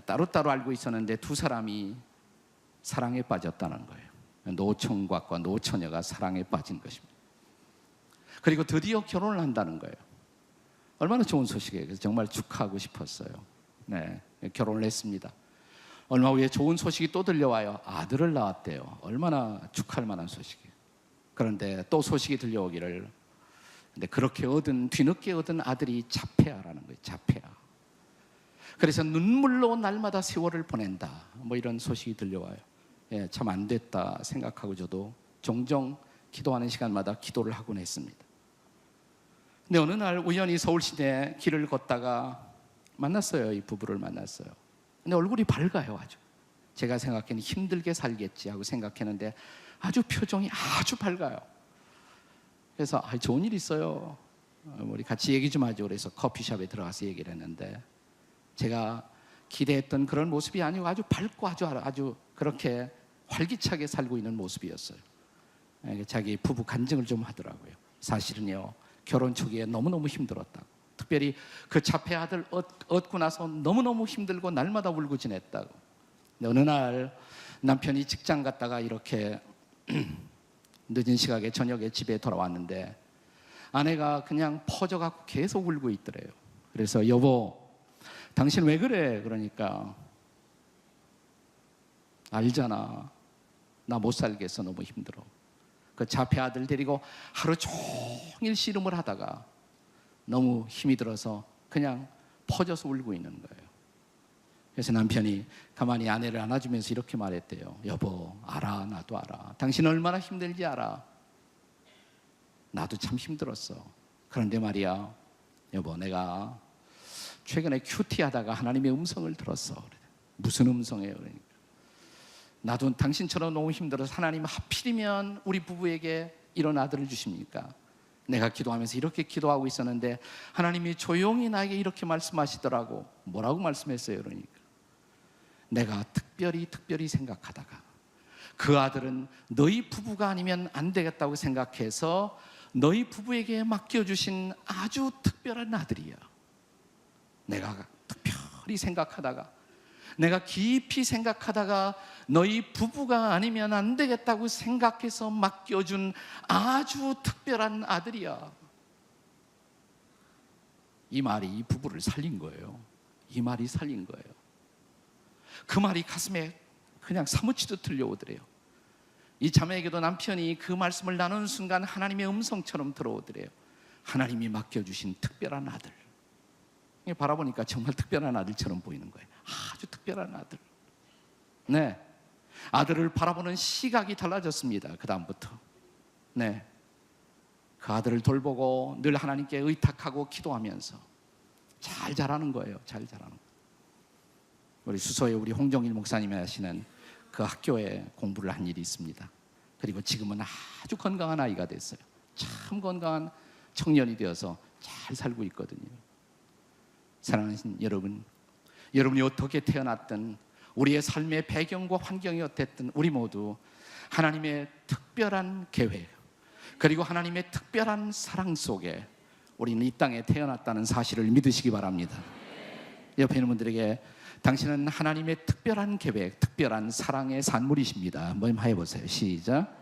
[SPEAKER 3] 따로따로 알고 있었는데 두 사람이 사랑에 빠졌다는 거예요. 노총각과 노처녀가 사랑에 빠진 것입니다. 그리고 드디어 결혼을 한다는 거예요. 얼마나 좋은 소식이에요. 그래서 정말 축하하고 싶었어요. 네, 결혼을 했습니다. 얼마 후에 좋은 소식이 또 들려와요. 아들을 낳았대요. 얼마나 축하할 만한 소식이에요. 그런데 또 소식이 들려오기를, 근데 그렇게 뒤늦게 얻은 아들이 자폐아라는 거예요. 자폐아. 그래서 눈물로 날마다 세월을 보낸다, 뭐 이런 소식이 들려와요. 예, 참 안 됐다 생각하고 저도 종종 기도하는 시간마다 기도를 하곤 했습니다. 근데 어느 날 우연히 서울 시내 길을 걷다가 만났어요. 이 부부를 만났어요. 근데 얼굴이 밝아요. 아주 제가 생각하기에는 힘들게 살겠지 하고 생각했는데 아주 표정이 아주 밝아요. 그래서 좋은 일 있어요, 우리 같이 얘기 좀 하죠. 그래서 커피숍에 들어가서 얘기를 했는데 제가 기대했던 그런 모습이 아니고 아주 밝고 아주 그렇게 활기차게 살고 있는 모습이었어요. 자기 부부 간증을 좀 하더라고요. 사실은요, 결혼 초기에 너무너무 힘들었다고. 특별히 그 자폐 아들 얻고 나서 너무너무 힘들고 날마다 울고 지냈다고. 근데 어느 날 남편이 직장 갔다가 이렇게 늦은 시각에 저녁에 집에 돌아왔는데 아내가 그냥 퍼져갖고 계속 울고 있더래요. 그래서 여보, 당신 왜 그래? 그러니까 알잖아, 나 못 살겠어, 너무 힘들어. 그 자폐 아들 데리고 하루 종일 씨름을 하다가 너무 힘이 들어서 그냥 퍼져서 울고 있는 거예요. 그래서 남편이 가만히 아내를 안아주면서 이렇게 말했대요. 여보, 알아, 나도 알아. 당신 얼마나 힘들지 알아. 나도 참 힘들었어. 그런데 말이야, 여보, 내가 최근에 큐티 하다가 하나님의 음성을 들었어. 무슨 음성이에요? 그러니까 나도 당신처럼 너무 힘들어서 하나님 하필이면 우리 부부에게 이런 아들을 주십니까? 내가 기도하면서 이렇게 기도하고 있었는데 하나님이 조용히 나에게 이렇게 말씀하시더라고. 뭐라고 말씀했어요? 그러니까 내가 특별히 생각하다가 그 아들은 너희 부부가 아니면 안 되겠다고 생각해서 너희 부부에게 맡겨주신 아주 특별한 아들이야. 내가 특별히 생각하다가, 내가 깊이 생각하다가 너희 부부가 아니면 안 되겠다고 생각해서 맡겨준 아주 특별한 아들이야. 이 말이 이 부부를 살린 거예요. 이 말이 살린 거예요. 그 말이 가슴에 그냥 사무치듯 들려오더래요. 이 자매에게도 남편이 그 말씀을 나누는 순간 하나님의 음성처럼 들어오더래요. 하나님이 맡겨주신 특별한 아들. 바라보니까 정말 특별한 아들처럼 보이는 거예요. 아주 특별한 아들. 네, 아들을 바라보는 시각이 달라졌습니다. 그 다음부터. 네, 그 아들을 돌보고 늘 하나님께 의탁하고 기도하면서 잘 자라는 거예요. 잘 자라는 거예요. 우리 수서에 우리 홍정일 목사님이 하시는 그 학교에 공부를 한 일이 있습니다. 그리고 지금은 아주 건강한 아이가 됐어요. 참 건강한 청년이 되어서 잘 살고 있거든요. 사랑하는 여러분, 여러분이 어떻게 태어났든 우리의 삶의 배경과 환경이 어땠든 우리 모두 하나님의 특별한 계획 그리고 하나님의 특별한 사랑 속에 우리는 이 땅에 태어났다는 사실을 믿으시기 바랍니다. 옆에 있는 분들에게 당신은 하나님의 특별한 계획, 특별한 사랑의 산물이십니다. 한번 해보세요. 시작.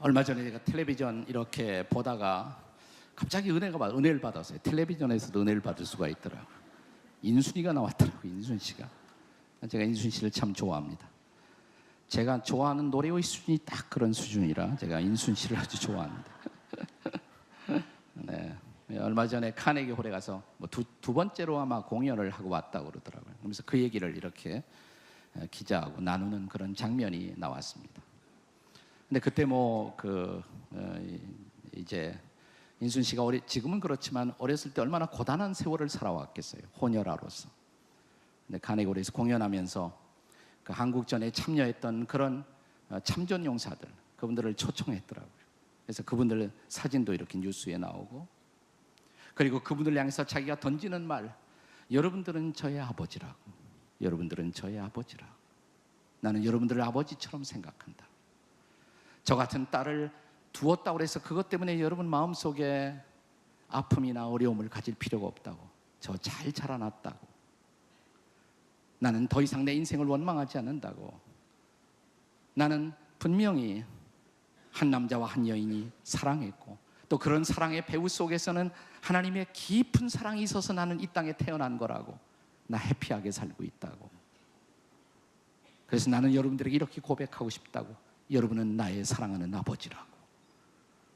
[SPEAKER 3] 얼마 전에 제가 텔레비전 이렇게 보다가 갑자기 은혜를 받았어요. 텔레비전에서도 은혜를 받을 수가 있더라고요. 인순이가 나왔더라고요. 인순 씨가. 제가 인순 씨를 참 좋아합니다. 제가 좋아하는 노래의 수준이 딱 그런 수준이라 제가 인순 씨를 아주 좋아합니다. 네. 얼마 전에 카네기 홀에 가서 두 번째로 아마 공연을 하고 왔다고 그러더라고요. 그러면서 그 얘기를 이렇게 기자하고 나누는 그런 장면이 나왔습니다. 근데 그때 이제 인순 씨가 지금은 그렇지만 어렸을 때 얼마나 고단한 세월을 살아왔겠어요. 혼혈아로서. 근데 카네기홀에서 공연하면서 그 한국전에 참여했던 그런 참전 용사들, 그분들을 초청했더라고요. 그래서 그분들 사진도 이렇게 뉴스에 나오고, 그리고 그분들 향해서 자기가 던지는 말, 여러분들은 저의 아버지라고. 여러분들은 저의 아버지라고. 나는 여러분들을 아버지처럼 생각한다. 저 같은 딸을 두었다고 해서 그것 때문에 여러분 마음속에 아픔이나 어려움을 가질 필요가 없다고. 저 잘 자라났다고. 나는 더 이상 내 인생을 원망하지 않는다고. 나는 분명히 한 남자와 한 여인이 사랑했고 또 그런 사랑의 배후 속에서는 하나님의 깊은 사랑이 있어서 나는 이 땅에 태어난 거라고. 나 해피하게 살고 있다고. 그래서 나는 여러분들에게 이렇게 고백하고 싶다고. 여러분은 나의 사랑하는 아버지라고.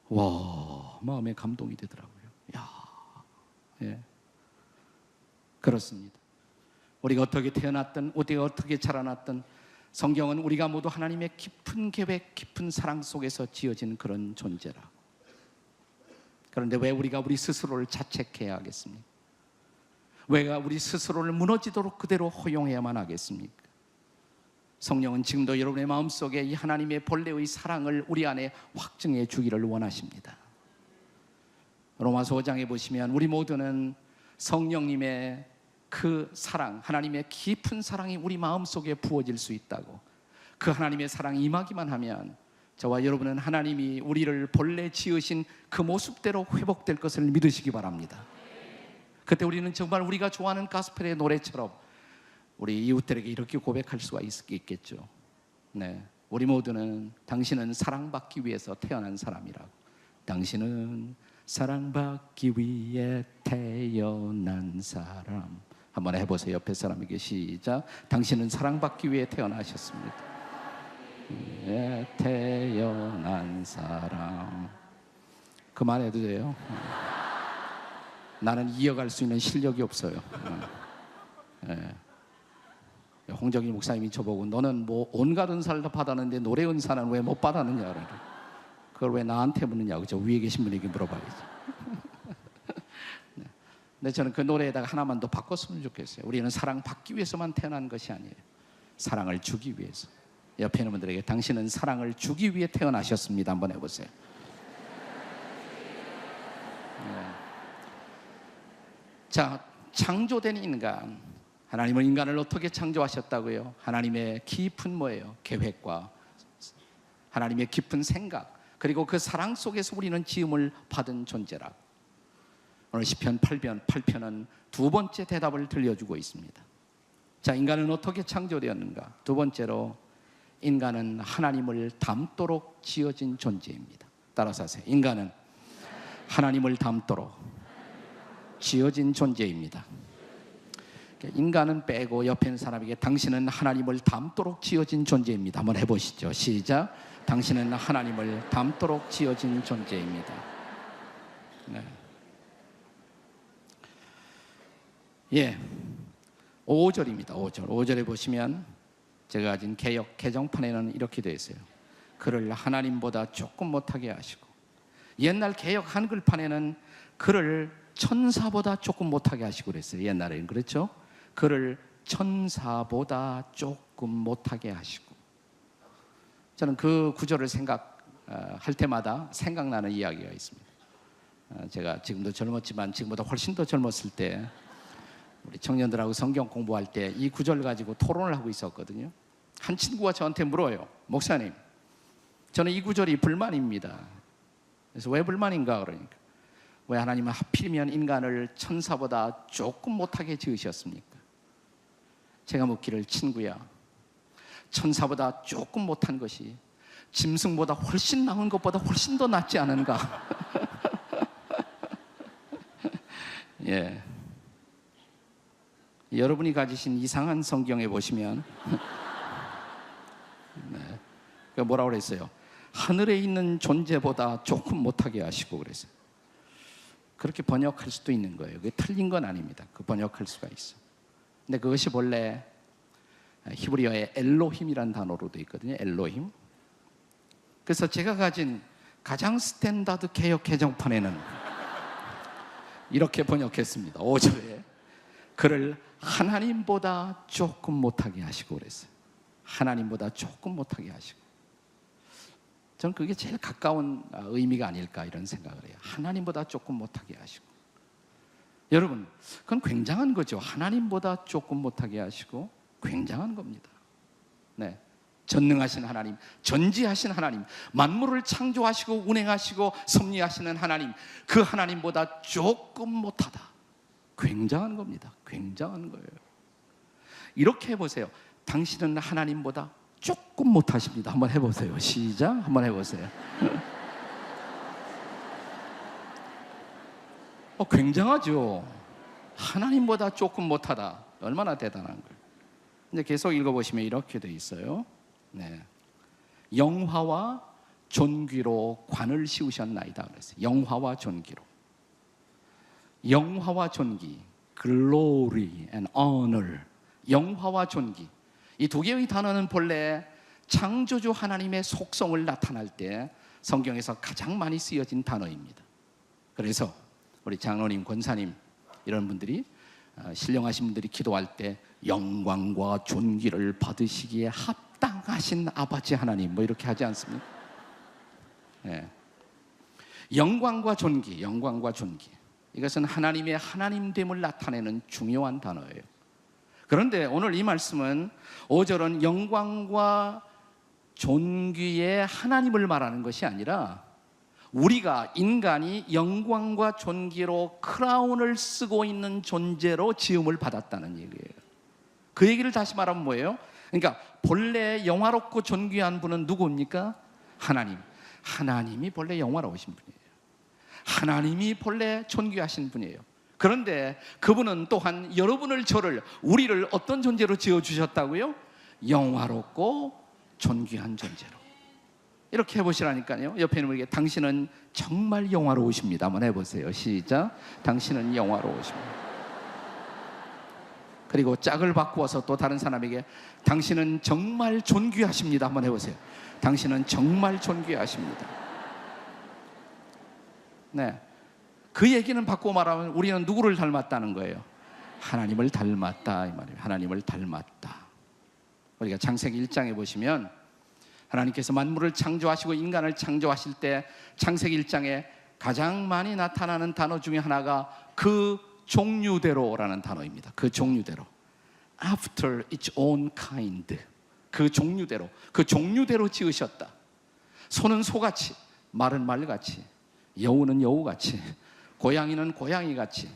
[SPEAKER 3] 와, 마음에 감동이 되더라고요. 야, 예, 그렇습니다. 우리가 어떻게 태어났든 우리가 어떻게 자라났든 성경은 우리가 모두 하나님의 깊은 계획, 깊은 사랑 속에서 지어진 그런 존재라고. 그런데 왜 우리가 우리 스스로를 자책해야 하겠습니까? 왜 우리 스스로를 무너지도록 그대로 허용해야만 하겠습니까? 성령은 지금도 여러분의 마음속에 이 하나님의 본래의 사랑을 우리 안에 확증해 주기를 원하십니다. 로마서 5장에 보시면 우리 모두는 성령님의 그 사랑, 하나님의 깊은 사랑이 우리 마음속에 부어질 수 있다고, 그 하나님의 사랑이 임하기만 하면 저와 여러분은 하나님이 우리를 본래 지으신 그 모습대로 회복될 것을 믿으시기 바랍니다. 그때 우리는 정말 우리가 좋아하는 가스펠의 노래처럼 우리 이웃들에게 이렇게 고백할 수가 있겠죠. 네, 우리 모두는 당신은 사랑받기 위해서 태어난 사람이라고. 당신은 사랑받기 위해 태어난 사람. 한번 해보세요. 옆에 사람에게 시작. 당신은 사랑받기 위해 태어나셨습니다. 위해 태어난 사람. 그만해도 돼요. 나는 이어갈 수 있는 실력이 없어요. 홍정일 목사님이 저보고 너는 뭐 온갖 은사를 다 받았는데 노래 은사는 왜 못 받았느냐, 그걸 왜 나한테 묻느냐고. 저 위에 계신 분에게 물어봐야지. 근데 저는 그 노래에다가 하나만 더 바꿨으면 좋겠어요. 우리는 사랑받기 위해서만 태어난 것이 아니에요. 사랑을 주기 위해서. 옆에 있는 분들에게 당신은 사랑을 주기 위해 태어나셨습니다. 한번 해보세요. 자, 창조된 인간, 하나님은 인간을 어떻게 창조하셨다고요? 하나님의 깊은 뭐예요? 계획과 하나님의 깊은 생각, 그리고 그 사랑 속에서 우리는 지음을 받은 존재라. 오늘 시편 8편은 두 번째 대답을 들려주고 있습니다. 자, 인간은 어떻게 창조되었는가? 두 번째로, 인간은 하나님을 닮도록 지어진 존재입니다. 따라서 하세요. 인간은 하나님을 닮도록 지어진 존재입니다. 인간은 빼고 옆에 있는 사람에게 당신은 하나님을 닮도록 지어진 존재입니다. 한번 해보시죠. 시작. 당신은 하나님을 닮도록 지어진 존재입니다. 네. 예, 5절입니다. 5절에 보시면 제가 가진 개역 개정판에는 이렇게 되어 있어요. 그를 하나님보다 조금 못하게 하시고, 옛날 개역 한글판에는 그를 천사보다 조금 못하게 하시고 그랬어요. 옛날에는 그렇죠. 그를 천사보다 조금 못하게 하시고. 저는 그 구절을 생각할 때마다 생각나는 이야기가 있습니다. 제가 지금도 젊었지만 지금보다 훨씬 더 젊었을 때 우리 청년들하고 성경 공부할 때 이 구절 가지고 토론을 하고 있었거든요. 한 친구가 저한테 물어요. 목사님, 저는 이 구절이 불만입니다. 그래서 왜 불만인가 그러니까, 왜 하나님은 하필이면 인간을 천사보다 조금 못하게 지으셨습니까? 제가 묻기를, 친구야, 천사보다 조금 못한 것이 짐승보다 훨씬 나은 것보다 훨씬 더 낫지 않은가? 예. 여러분이 가지신 이상한 성경에 보시면 네, 뭐라고 그랬어요? 하늘에 있는 존재보다 조금 못하게 하시고 그랬어요. 그렇게 번역할 수도 있는 거예요. 그게 틀린 건 아닙니다. 그 번역할 수가 있어. 근데 그것이 본래 히브리어의 엘로힘이라는 단어로 되어 있거든요. 엘로힘. 그래서 제가 가진 가장 스탠다드 개역 개정판에는 이렇게 번역했습니다. 5절에 그를 하나님보다 조금 못하게 하시고 그랬어요. 하나님보다 조금 못하게 하시고. 저는 그게 제일 가까운 의미가 아닐까 이런 생각을 해요. 하나님보다 조금 못하게 하시고. 여러분, 그건 굉장한 거죠. 하나님보다 조금 못하게 하시고 굉장한 겁니다. 네, 전능하신 하나님, 전지하신 하나님, 만물을 창조하시고 운행하시고 섭리하시는 하나님, 그 하나님보다 조금 못하다. 굉장한 겁니다. 굉장한 거예요. 이렇게 해보세요. 당신은 하나님보다 조금 못하십니다. 한번 해보세요. 시작. 한번 해보세요. 굉장하죠. 하나님보다 조금 못하다. 얼마나 대단한 거예요. 이제 계속 읽어보시면 이렇게 돼 있어요. 네. 영화와 존귀로 관을 씌우셨나이다 그랬어요. 영화와 존귀로. 영화와 존귀, glory and honor. 영화와 존귀. 이 두 개의 단어는 본래 창조주 하나님의 속성을 나타날 때 성경에서 가장 많이 쓰여진 단어입니다. 그래서 우리 장로님, 권사님 이런 분들이 신령하신 분들이 기도할 때 영광과 존귀를 받으시기에 합당하신 아버지 하나님 뭐 이렇게 하지 않습니까? 네. 영광과 존귀, 영광과 존귀. 이것은 하나님의 하나님됨을 나타내는 중요한 단어예요. 그런데 오늘 이 말씀은 5절은 영광과 존귀의 하나님을 말하는 것이 아니라 우리가 인간이 영광과 존귀로 크라운을 쓰고 있는 존재로 지음을 받았다는 얘기예요. 그 얘기를 다시 말하면 뭐예요? 그러니까 본래 영화롭고 존귀한 분은 누구입니까? 하나님. 하나님이 본래 영화로우신 분이에요. 하나님이 본래 존귀하신 분이에요. 그런데 그분은 또한 여러분을, 저를, 우리를 어떤 존재로 지어주셨다고요? 영화롭고 존귀한 존재로. 이렇게 해보시라니까요. 옆에 있는 분에게 당신은 정말 영화로우십니다 한번 해보세요. 시작. 당신은 영화로우십니다. 그리고 짝을 바꾸어서 또 다른 사람에게 당신은 정말 존귀하십니다 한번 해보세요. 당신은 정말 존귀하십니다. 네, 그 얘기는 바꾸어 말하면 우리는 누구를 닮았다는 거예요? 하나님을 닮았다 이 말이에요. 하나님을 닮았다. 우리가 창세기 1장에 보시면 하나님께서 만물을 창조하시고 인간을 창조하실 때 창세기 1장에 가장 많이 나타나는 단어 중에 하나가 그 종류대로라는 단어입니다. 그 종류대로. After its own kind. 그 종류대로 지으셨다. 소는 소같이, 말은 말같이, 여우는 여우같이, 고양이는 고양이같이.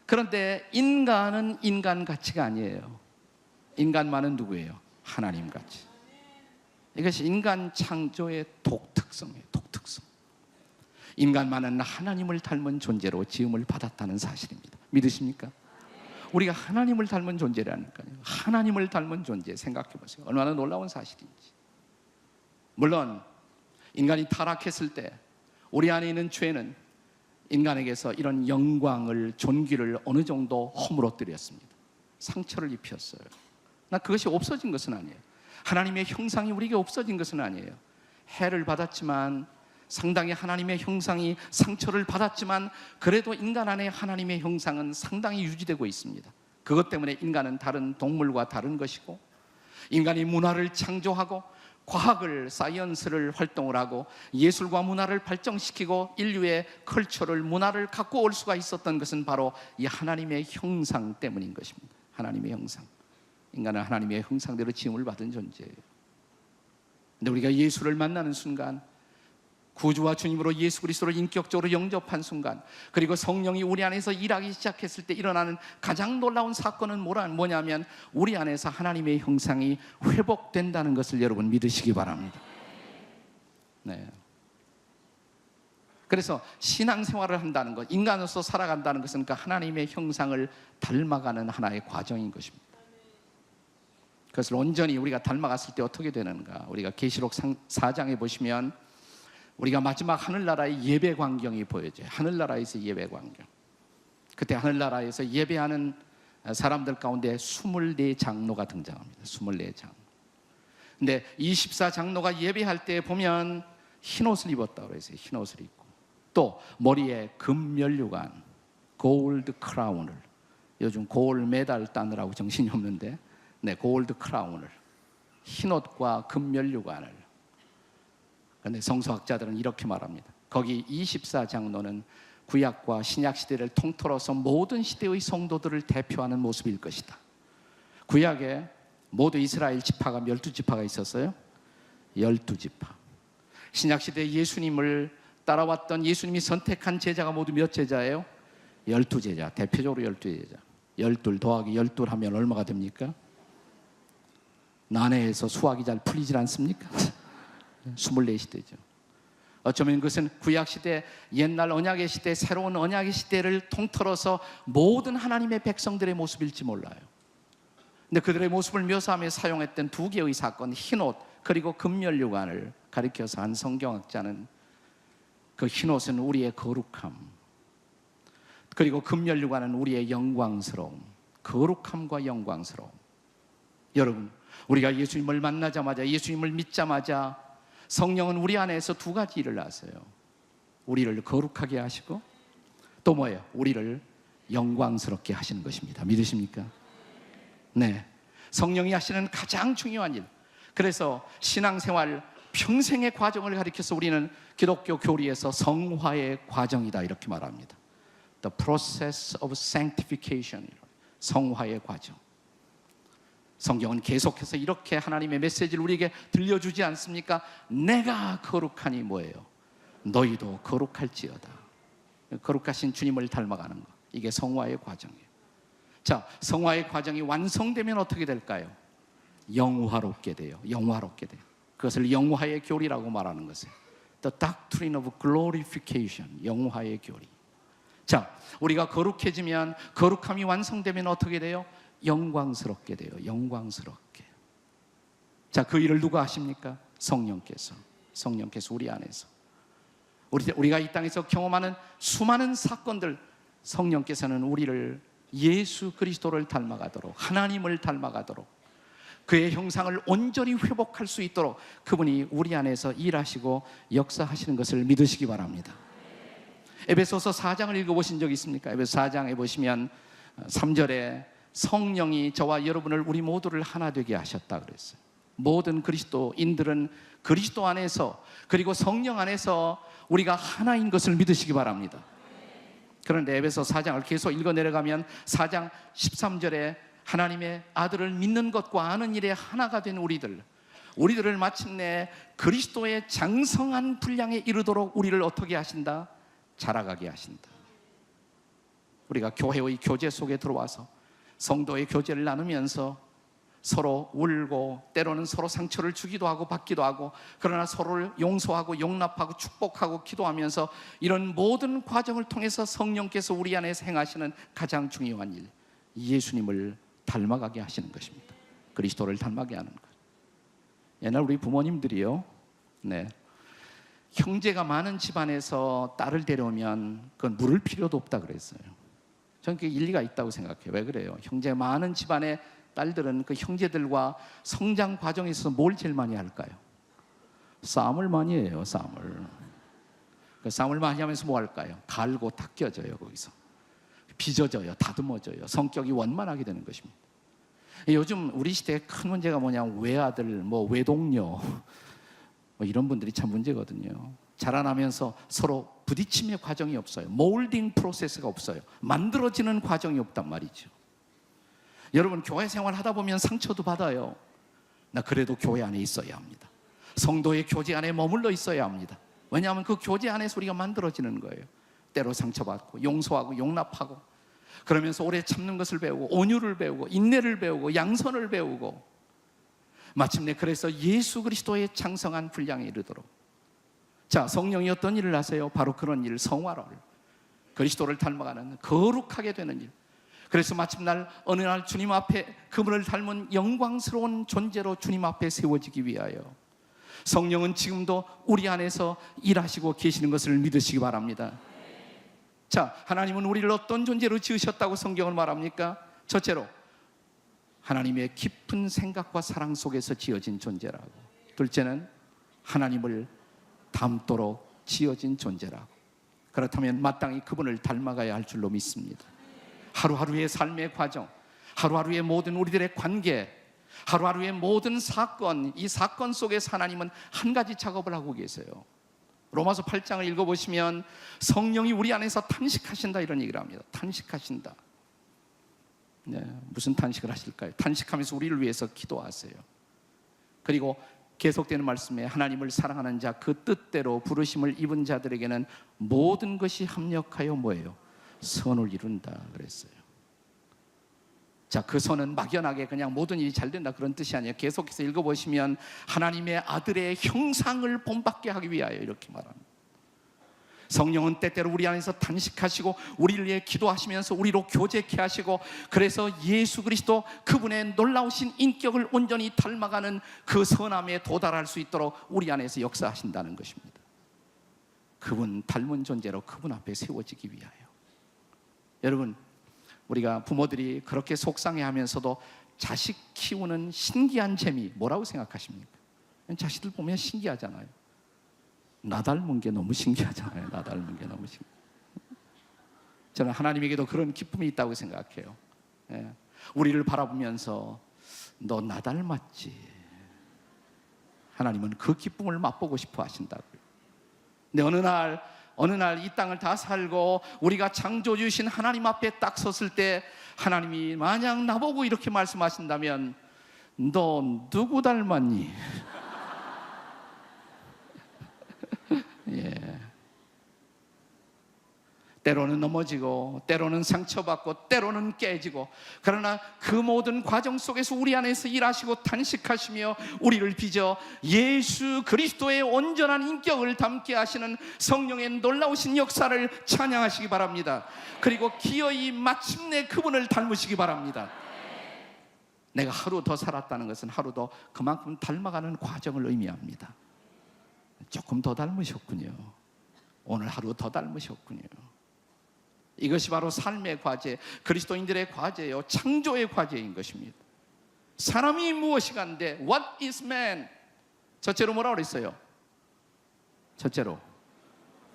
[SPEAKER 3] 그런데 인간은 인간같이가 아니에요. 인간만은 누구예요? 하나님같이. 이것이 인간 창조의 독특성이에요. 독특성. 인간만은 하나님을 닮은 존재로 지음을 받았다는 사실입니다. 믿으십니까? 우리가 하나님을 닮은 존재라니까요. 하나님을 닮은 존재 생각해 보세요. 얼마나 놀라운 사실인지. 물론 인간이 타락했을 때 우리 안에 있는 죄는 인간에게서 이런 영광을, 존귀를 어느 정도 허물어뜨렸습니다. 상처를 입혔어요. 나 그것이 없어진 것은 아니에요. 하나님의 형상이 우리에게 없어진 것은 아니에요. 해를 받았지만, 상당히 하나님의 형상이 상처를 받았지만, 그래도 인간 안에 하나님의 형상은 상당히 유지되고 있습니다. 그것 때문에 인간은 다른 동물과 다른 것이고, 인간이 문화를 창조하고 과학을, 사이언스를 활동을 하고 예술과 문화를 발전시키고 인류의 컬처를, 문화를 갖고 올 수가 있었던 것은 바로 이 하나님의 형상 때문인 것입니다. 하나님의 형상. 인간은 하나님의 형상대로 지음을 받은 존재예요. 근데 우리가 예수를 만나는 순간, 구주와 주님으로 예수 그리스도를 인격적으로 영접한 순간, 그리고 성령이 우리 안에서 일하기 시작했을 때 일어나는 가장 놀라운 사건은 뭐냐면 우리 안에서 하나님의 형상이 회복된다는 것을 여러분 믿으시기 바랍니다. 네. 그래서 신앙생활을 한다는 것, 인간으로서 살아간다는 것은 그 하나님의 형상을 닮아가는 하나의 과정인 것입니다. 그것을 온전히 우리가 닮아갔을 때 어떻게 되는가? 우리가 계시록 4장에 보시면 우리가 마지막 하늘나라의 예배 광경이 보여져요. 하늘나라에서 예배 광경. 그때 하늘나라에서 예배하는 사람들 가운데 24장로가 등장합니다. 24장로. 근데 24장로가 예배할 때 보면 흰옷을 입었다고 그랬어요. 흰옷을 입고. 또 머리에 금면류관, 골드 크라운을, 요즘 골 메달 따느라고 정신이 없는데, 네, 골드 크라운을, 흰옷과 금면류관을. 그런데 성서학자들은 이렇게 말합니다. 거기 24장로는 구약과 신약 시대를 통틀어서 모든 시대의 성도들을 대표하는 모습일 것이다. 구약에 모두 이스라엘 지파가 12지파가 있었어요. 12지파. 신약 시대에 예수님을 따라왔던, 예수님이 선택한 제자가 모두 몇 제자예요? 12제자. 대표적으로 12제자. 12 더하기 12 하면 얼마가 됩니까? 난해해서 수학이 잘 풀리질 않습니까? 24시대죠. 어쩌면 그것은 구약시대, 옛날 언약의 시대, 새로운 언약의 시대를 통틀어서 모든 하나님의 백성들의 모습일지 몰라요. 근데 그들의 모습을 묘사하며 사용했던 두 개의 사건, 흰옷 그리고 금면류관을 가리켜서 한 성경학자는 그 흰옷은 우리의 거룩함, 그리고 금면류관은 우리의 영광스러움, 거룩함과 영광스러움. 여러분, 우리가 예수님을 만나자마자, 예수님을 믿자마자 성령은 우리 안에서 두 가지 일을 하세요. 우리를 거룩하게 하시고 또 뭐예요? 우리를 영광스럽게 하시는 것입니다. 믿으십니까? 네, 성령이 하시는 가장 중요한 일. 그래서 신앙생활 평생의 과정을 가리켜서 우리는 기독교 교리에서 성화의 과정이다 이렇게 말합니다. The process of sanctification, 성화의 과정. 성경은 계속해서 이렇게 하나님의 메시지를 우리에게 들려주지 않습니까? 내가 거룩하니 뭐예요? 너희도 거룩할지어다. 거룩하신 주님을 닮아가는 것, 이게 성화의 과정이에요. 자, 성화의 과정이 완성되면 어떻게 될까요? 영화롭게 돼요. 영화롭게 돼요. 그것을 영화의 교리라고 말하는 것이에요. The doctrine of glorification, 영화의 교리. 자, 우리가 거룩해지면, 거룩함이 완성되면 어떻게 돼요? 영광스럽게 돼요. 영광스럽게. 자, 그 일을 누가 하십니까? 성령께서 우리 안에서. 우리가 이 땅에서 경험하는 수많은 사건들, 성령께서는 우리를 예수 그리스도를 닮아가도록, 하나님을 닮아가도록, 그의 형상을 온전히 회복할 수 있도록 그분이 우리 안에서 일하시고 역사하시는 것을 믿으시기 바랍니다. 에베소서 4장을 읽어보신 적 있습니까? 에베소 4장에 보시면 3절에 성령이 저와 여러분을, 우리 모두를 하나 되게 하셨다 그랬어요. 모든 그리스도인들은 그리스도 안에서, 그리고 성령 안에서 우리가 하나인 것을 믿으시기 바랍니다. 그런데 에베소 4장을 계속 읽어 내려가면 4장 13절에 하나님의 아들을 믿는 것과 아는 일에 하나가 된 우리들을 마침내 그리스도의 장성한 분량에 이르도록 우리를 어떻게 하신다? 자라가게 하신다. 우리가 교회의 교제 속에 들어와서 성도의 교제를 나누면서 서로 울고, 때로는 서로 상처를 주기도 하고 받기도 하고, 그러나 서로를 용서하고 용납하고 축복하고 기도하면서 이런 모든 과정을 통해서 성령께서 우리 안에서 행하시는 가장 중요한 일, 예수님을 닮아가게 하시는 것입니다. 그리스도를 닮아가게 하는 것. 옛날 우리 부모님들이요, 형제가 많은 집안에서 딸을 데려오면 그건 물을 필요도 없다 그랬어요. 저는 그게 일리가 있다고 생각해요. 왜 그래요? 형제 많은 집안의 딸들은 그 형제들과 성장 과정에서 뭘 제일 많이 할까요? 싸움을 많이 해요. 싸움을 많이 하면서 뭐 할까요? 갈고 닦여져요. 거기서 빚어져요. 다듬어져요. 성격이 원만하게 되는 것입니다. 요즘 우리 시대의 큰 문제가 뭐냐면 외아들, 외동녀, 이런 분들이 참 문제거든요. 자라나면서 서로 부딪힘의 과정이 없어요. 몰딩 프로세스가 없어요. 만들어지는 과정이 없단 말이죠. 여러분, 교회 생활 하다 보면 상처도 받아요. 나 그래도 교회 안에 있어야 합니다. 성도의 교제 안에 머물러 있어야 합니다. 왜냐하면 그 교제 안에서 우리가 만들어지는 거예요. 때로 상처받고 용서하고 용납하고, 그러면서 오래 참는 것을 배우고, 온유를 배우고, 인내를 배우고, 양선을 배우고, 마침내 그래서 예수 그리스도의 장성한 분량에 이르도록. 자, 성령이 어떤 일을 하세요? 바로 그런 일, 성화를, 그리스도를 닮아가는, 거룩하게 되는 일. 그래서 마침날 어느 날 주님 앞에 그분을 닮은 영광스러운 존재로 주님 앞에 세워지기 위하여 성령은 지금도 우리 안에서 일하시고 계시는 것을 믿으시기 바랍니다. 자, 하나님은 우리를 어떤 존재로 지으셨다고 성경을 말합니까? 첫째로 하나님의 깊은 생각과 사랑 속에서 지어진 존재라고. 둘째는 하나님을 닮도록 지어진 존재라고. 그렇다면 마땅히 그분을 닮아가야 할 줄로 믿습니다. 하루하루의 삶의 과정, 하루하루의 모든 우리들의 관계, 하루하루의 모든 사건, 이 사건 속에서 하나님은 한 가지 작업을 하고 계세요. 로마서 8장을 읽어보시면 성령이 우리 안에서 탄식하신다 이런 얘기를 합니다. 탄식하신다. 무슨 탄식을 하실까요? 탄식하면서 우리를 위해서 기도하세요. 그리고 계속되는 말씀에 하나님을 사랑하는 자, 그 뜻대로 부르심을 입은 자들에게는 모든 것이 합력하여 뭐예요? 선을 이룬다 그랬어요. 자, 그 선은 막연하게 그냥 모든 일이 잘 된다 그런 뜻이 아니에요. 계속해서 읽어보시면 하나님의 아들의 형상을 본받게 하기 위하여 이렇게 말합니다. 성령은 때때로 우리 안에서 탄식하시고 우리를 위해 기도하시면서 우리로 교제케 하시고, 그래서 예수 그리스도 그분의 놀라우신 인격을 온전히 닮아가는 그 선함에 도달할 수 있도록 우리 안에서 역사하신다는 것입니다. 그분 닮은 존재로 그분 앞에 세워지기 위하여. 여러분, 우리가 부모들이 그렇게 속상해하면서도 자식 키우는 신기한 재미 뭐라고 생각하십니까? 자식들 보면 신기하잖아요. 나 닮은 게 너무 신기하잖아요. 나 닮은 게 너무 신기해요. 저는 하나님에게도 그런 기쁨이 있다고 생각해요. 우리를 바라보면서 너 나 닮았지 하나님은 그 기쁨을 맛보고 싶어 하신다고요. 근데 어느 날 이 땅을 다 살고 우리가 창조주신 하나님 앞에 딱 섰을 때 하나님이 만약 나보고 이렇게 말씀하신다면 너 누구 닮았니? 예. 때로는 넘어지고 때로는 상처받고 때로는 깨지고, 그러나 그 모든 과정 속에서 우리 안에서 일하시고 탄식하시며 우리를 빚어 예수 그리스도의 온전한 인격을 담게 하시는 성령의 놀라우신 역사를 찬양하시기 바랍니다. 그리고 기어이 마침내 그분을 닮으시기 바랍니다. 내가 하루 더 살았다는 것은 하루 더 그만큼 닮아가는 과정을 의미합니다. 조금 더 닮으셨군요. 오늘 하루 더 닮으셨군요. 이것이 바로 삶의 과제, 그리스도인들의 과제요, 창조의 과제인 것입니다. 사람이 무엇이간데 What is man? 첫째로 뭐라고 그랬어요? 첫째로,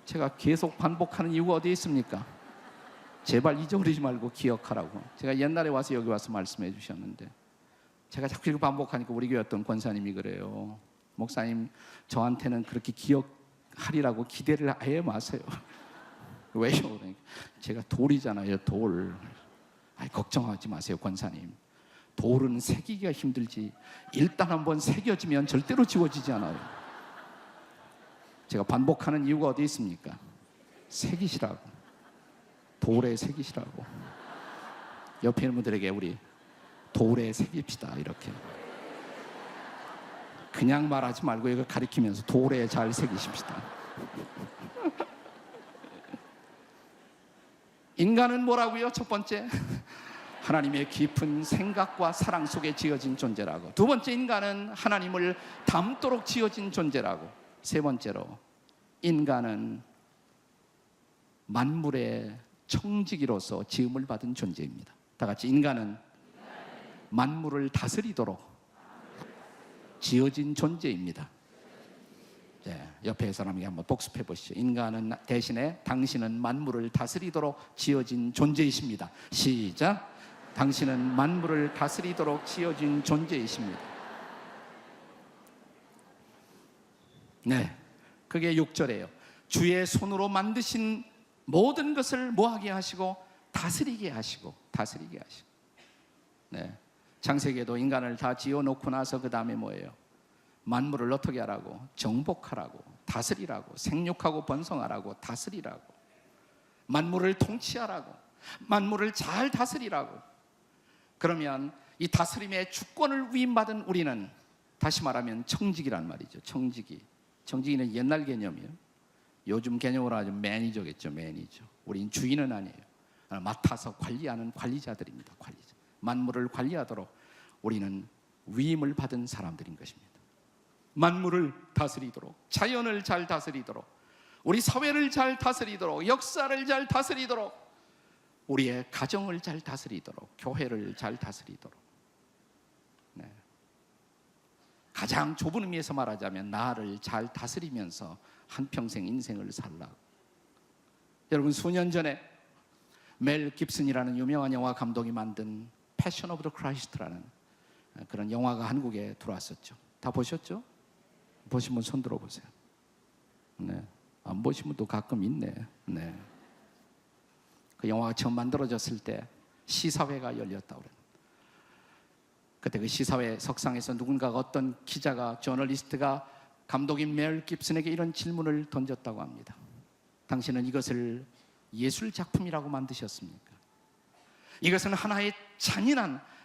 [SPEAKER 3] 제가 계속 반복하는 이유가 어디에 있습니까? 제발 잊어버리지 말고 기억하라고. 제가 옛날에 와서 여기 와서 말씀해 주셨는데 제가 자꾸 이렇게 반복하니까 우리 교회 어떤 권사님이 그래요. 목사님, 저한테는 그렇게 기억하리라고 기대를 아예 마세요. 왜요? 그러니까 제가 돌이잖아요, 돌. 아이, 걱정하지 마세요, 권사님. 돌은 새기기가 힘들지 일단 한번 새겨지면 절대로 지워지지 않아요. 제가 반복하는 이유가 어디 있습니까? 새기시라고. 돌에 새기시라고. 옆에 있는 분들에게 우리 돌에 새깁시다, 이렇게. 그냥 말하지 말고 이걸 가리키면서 돌에 잘 새기십시다. 인간은 뭐라고요? 첫 번째, 하나님의 깊은 생각과 사랑 속에 지어진 존재라고. 두 번째, 인간은 하나님을 닮도록 지어진 존재라고. 세 번째로, 인간은 만물의 청지기로서 지음을 받은 존재입니다. 다 같이, 인간은 만물을 다스리도록 지어진 존재입니다. 옆에 사람에게 한번 복습해 보시죠. 인간은 대신에 당신은 만물을 다스리도록 지어진 존재이십니다. 시작. 당신은 만물을 다스리도록 지어진 존재이십니다. 네, 그게 6절이에요. 주의 손으로 만드신 모든 것을 뭐하게 하시고 다스리게 하시고. 네, 창세기에도 인간을 다 지어놓고 나서 그 다음에 뭐예요? 만물을 어떻게 하라고? 정복하라고, 다스리라고, 생육하고 번성하라고, 다스리라고, 만물을 통치하라고, 만물을 잘 다스리라고. 그러면 이 다스림의 주권을 위임받은 우리는 다시 말하면 청지기란 말이죠. 청지기는 옛날 개념이에요. 요즘 개념으로 하면 매니저겠죠. 매니저. 우린 주인은 아니에요. 맡아서 관리하는 관리자들입니다. 관리자. 만물을 관리하도록 우리는 위임을 받은 사람들인 것입니다. 만물을 다스리도록, 자연을 잘 다스리도록, 우리 사회를 잘 다스리도록, 역사를 잘 다스리도록, 우리의 가정을 잘 다스리도록, 교회를 잘 다스리도록. 네. 가장 좁은 의미에서 말하자면 나를 잘 다스리면서 한평생 인생을 살라고. 여러분, 수년 전에 멜 깁슨이라는 유명한 영화 감독이 만든 패션 오브 더 크라이스트라는 그런 영화가 한국에 들어왔었죠. 다 보셨죠? 보신 분 손 들어보세요. 네. 안 보신 분도 가끔 있네. 네. 그 영화가 처음 만들어졌을 때 시사회가 열렸다고 그래요. 그때 그 시사회 석상에서 누군가가, 어떤 기자가, 저널리스트가 감독인 멜 깁슨에게 이런 질문을 던졌다고 합니다. 당신은 이것을 예술 작품이라고 만드셨습니까? 이것은 하나의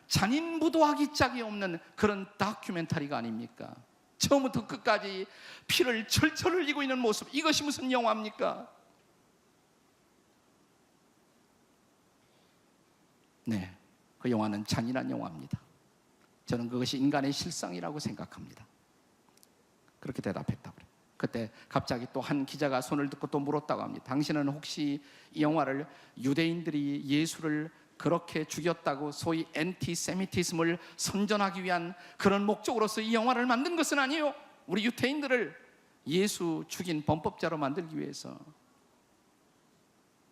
[SPEAKER 3] 잔인무도하기 짝이 없는 그런 다큐멘터리가 아닙니까? 처음부터 끝까지 피를 철철 흘리고 있는 모습, 이것이 무슨 영화입니까? 네, 그 영화는 잔인한 영화입니다. 저는 그것이 인간의 실상이라고 생각합니다. 그렇게 대답했다고 그래요. 그때 갑자기 또 한 기자가 손을 듣고 또 물었다고 합니다. 당신은 혹시 이 영화를 유대인들이 예수를 그렇게 죽였다고 소위 엔티세미티즘을 선전하기 위한 그런 목적으로서 이 영화를 만든 것은 아니에요? 우리 유대인들을 예수 죽인 범법자로 만들기 위해서.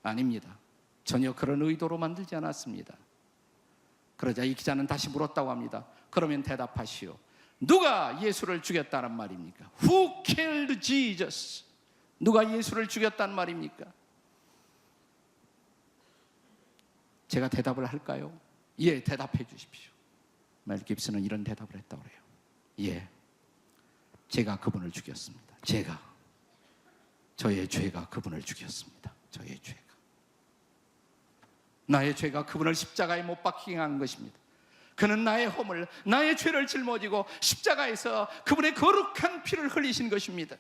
[SPEAKER 3] 아닙니다. 전혀 그런 의도로 만들지 않았습니다. 그러자 이 기자는 다시 물었다고 합니다. 그러면 대답하시오. 누가 예수를 죽였다는 말입니까? Who killed Jesus? 누가 예수를 죽였다는 말입니까? 제가 대답을 할까요? 예, 대답해 주십시오. 멜 깁슨은 이런 대답을 했다고 그래요. 예, 제가 그분을 죽였습니다. 저의 죄가 그분을 죽였습니다. 저의 죄가. 나의 죄가 그분을 십자가에 못 박히게 한 것입니다. 그는 나의 허물, 나의 죄를 짊어지고 십자가에서 그분의 거룩한 피를 흘리신 것입니다.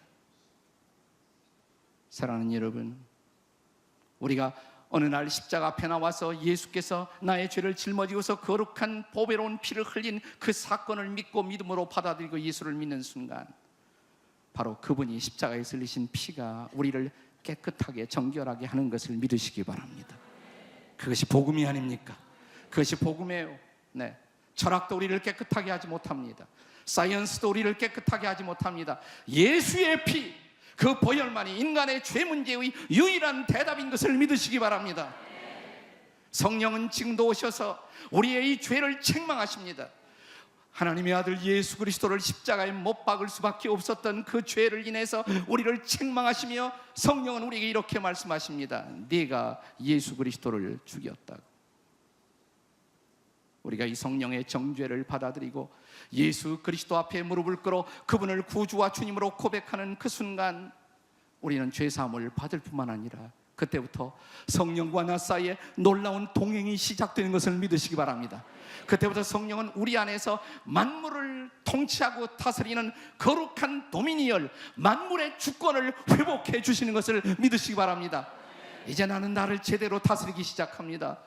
[SPEAKER 3] 사랑하는 여러분, 우리가 어느 날 십자가 앞에 나와서 예수께서 나의 죄를 짊어지고서 거룩한 보배로운 피를 흘린 그 사건을 믿고 믿음으로 받아들이고 예수를 믿는 순간, 바로 그분이 십자가에서 흘리신 피가 우리를 깨끗하게 정결하게 하는 것을 믿으시기 바랍니다. 그것이 복음이 아닙니까? 그것이 복음이에요. 네. 철학도 우리를 깨끗하게 하지 못합니다. 사이언스도 우리를 깨끗하게 하지 못합니다. 예수의 피, 그 보혈만이 인간의 죄 문제의 유일한 대답인 것을 믿으시기 바랍니다. 성령은 지금도 오셔서 우리의 이 죄를 책망하십니다. 하나님의 아들 예수 그리스도를 십자가에 못 박을 수밖에 없었던 그 죄를 인해서 우리를 책망하시며 성령은 우리에게 이렇게 말씀하십니다. 네가 예수 그리스도를 죽였다고. 우리가 이 성령의 정죄를 받아들이고 예수 그리스도 앞에 무릎을 꿇어 그분을 구주와 주님으로 고백하는 그 순간, 우리는 죄사함을 받을 뿐만 아니라 그때부터 성령과 나 사이에 놀라운 동행이 시작되는 것을 믿으시기 바랍니다. 그때부터 성령은 우리 안에서 만물을 통치하고 다스리는 거룩한 도미니언, 만물의 주권을 회복해 주시는 것을 믿으시기 바랍니다. 이제 나는 나를 제대로 다스리기 시작합니다.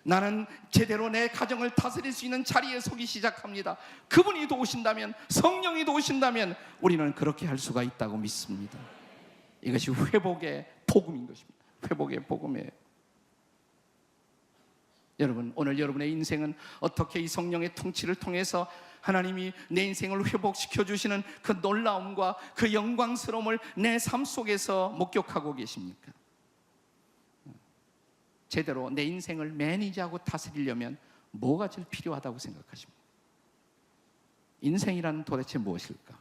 [SPEAKER 3] 나는 제대로 내 가정을 다스릴 수 있는 자리에 서기 시작합니다. 그분이 도우신다면, 성령이 도우신다면 우리는 그렇게 할 수가 있다고 믿습니다. 이것이 회복의 복음인 것입니다. 회복의 복음이에요. 여러분, 오늘 여러분의 인생은 어떻게 이 성령의 통치를 통해서 하나님이 내 인생을 회복시켜 주시는 그 놀라움과 그 영광스러움을 내 삶 속에서 목격하고 계십니까? 제대로 내 인생을 매니지하고 다스리려면 뭐가 제일 필요하다고 생각하십니까? 인생이란 도대체 무엇일까?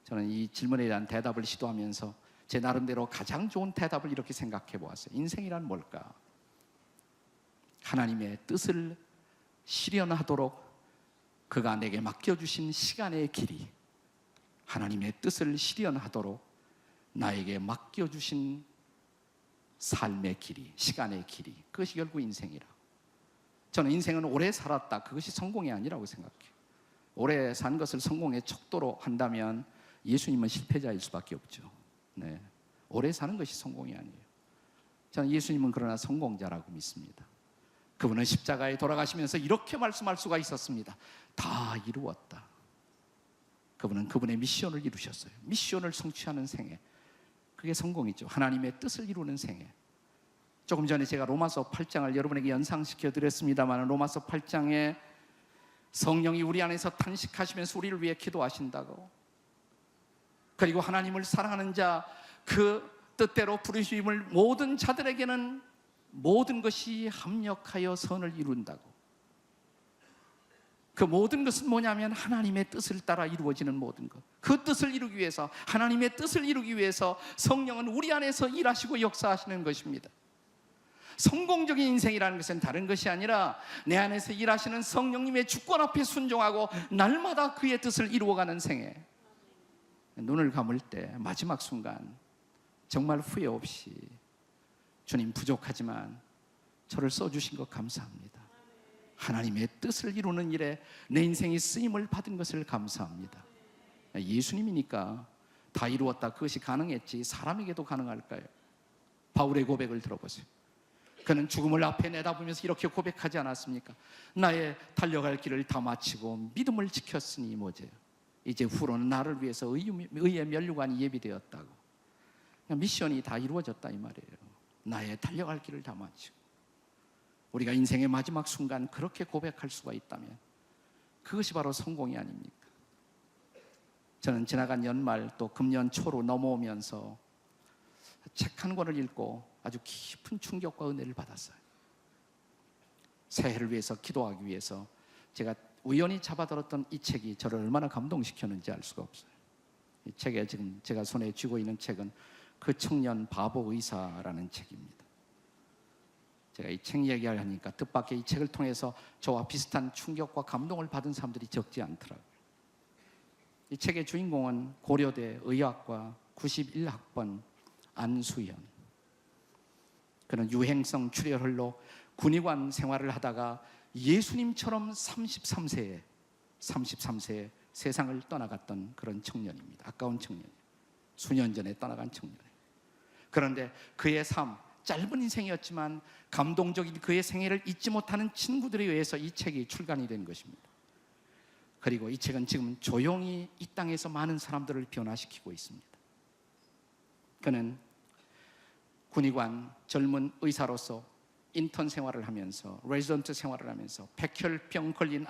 [SPEAKER 3] 저는 이 질문에 대한 대답을 시도하면서 제 나름대로 가장 좋은 대답을 이렇게 생각해 보았어요. 인생이란 뭘까? 하나님의 뜻을 실현하도록 그가 내게 맡겨주신 시간의 길이, 하나님의 뜻을 실현하도록 나에게 맡겨주신 삶의 길이, 시간의 길이, 그것이 결국 인생이라. 저는 인생은 오래 살았다, 그것이 성공이 아니라고 생각해요. 오래 산 것을 성공의 척도로 한다면 예수님은 실패자일 수밖에 없죠. 네. 오래 사는 것이 성공이 아니에요. 저는 예수님은 그러나 성공자라고 믿습니다. 그분은 십자가에 돌아가시면서 이렇게 말씀할 수가 있었습니다. 다 이루었다. 그분은 그분의 미션을 이루셨어요. 미션을 성취하는 생애, 그게 성공이죠. 하나님의 뜻을 이루는 생애. 조금 전에 제가 로마서 8장을 여러분에게 연상시켜 드렸습니다만, 로마서 8장에 성령이 우리 안에서 탄식하시면서 우리를 위해 기도하신다고, 그리고 하나님을 사랑하는 자, 그 뜻대로 부르심을 모든 자들에게는 모든 것이 합력하여 선을 이룬다고. 그 모든 것은 뭐냐면 하나님의 뜻을 따라 이루어지는 모든 것, 그 뜻을 이루기 위해서, 하나님의 뜻을 이루기 위해서 성령은 우리 안에서 일하시고 역사하시는 것입니다. 성공적인 인생이라는 것은 다른 것이 아니라 내 안에서 일하시는 성령님의 주권 앞에 순종하고 날마다 그의 뜻을 이루어가는 생애. 눈을 감을 때 마지막 순간 정말 후회 없이, 주님 부족하지만 저를 써주신 것 감사합니다. 하나님의 뜻을 이루는 일에 내 인생이 쓰임을 받은 것을 감사합니다. 예수님이니까 다 이루었다, 그것이 가능했지 사람에게도 가능할까요? 바울의 고백을 들어보세요. 그는 죽음을 앞에 내다보면서 이렇게 고백하지 않았습니까? 나의 달려갈 길을 다 마치고 믿음을 지켰으니 뭐제요? 이제 후로는 나를 위해서 의의 면류관이 예비되었다고. 미션이 다 이루어졌다 이 말이에요. 나의 달려갈 길을 다 마치고. 우리가 인생의 마지막 순간 그렇게 고백할 수가 있다면 그것이 바로 성공이 아닙니까? 저는 지나간 연말 또 금년 초로 넘어오면서 책 한 권을 읽고 아주 깊은 충격과 은혜를 받았어요. 새해를 위해서 기도하기 위해서 제가 우연히 잡아들었던 이 책이 저를 얼마나 감동시켰는지 알 수가 없어요. 이 책에 지금 제가 손에 쥐고 있는 책은 그 청년 바보 의사라는 책입니다. 제가 이 책 얘기를 하니까 뜻밖의 이 책을 통해서 저와 비슷한 충격과 감동을 받은 사람들이 적지 않더라고요. 이 책의 주인공은 고려대 의학과 91학번 안수연. 그는 유행성 출혈로 군의관 생활을 하다가 예수님처럼 33세에 세상을 떠나갔던 그런 청년입니다. 아까운 청년이에요. 수년 전에 떠나간 청년이에요. 그런데 그의 삶, 짧은 인생이었지만 감동적인 그의 생애를 잊지 못하는 친구들에 의해서 이 책이 출간이 된 것입니다. 그리고 이 책은 지금 조용히 이 땅에서 많은 사람들을 변화시키고 있습니다. 그는 군의관 젊은 의사로서 인턴 생활을 하면서 레지던트 생활을 하면서 백혈병 걸린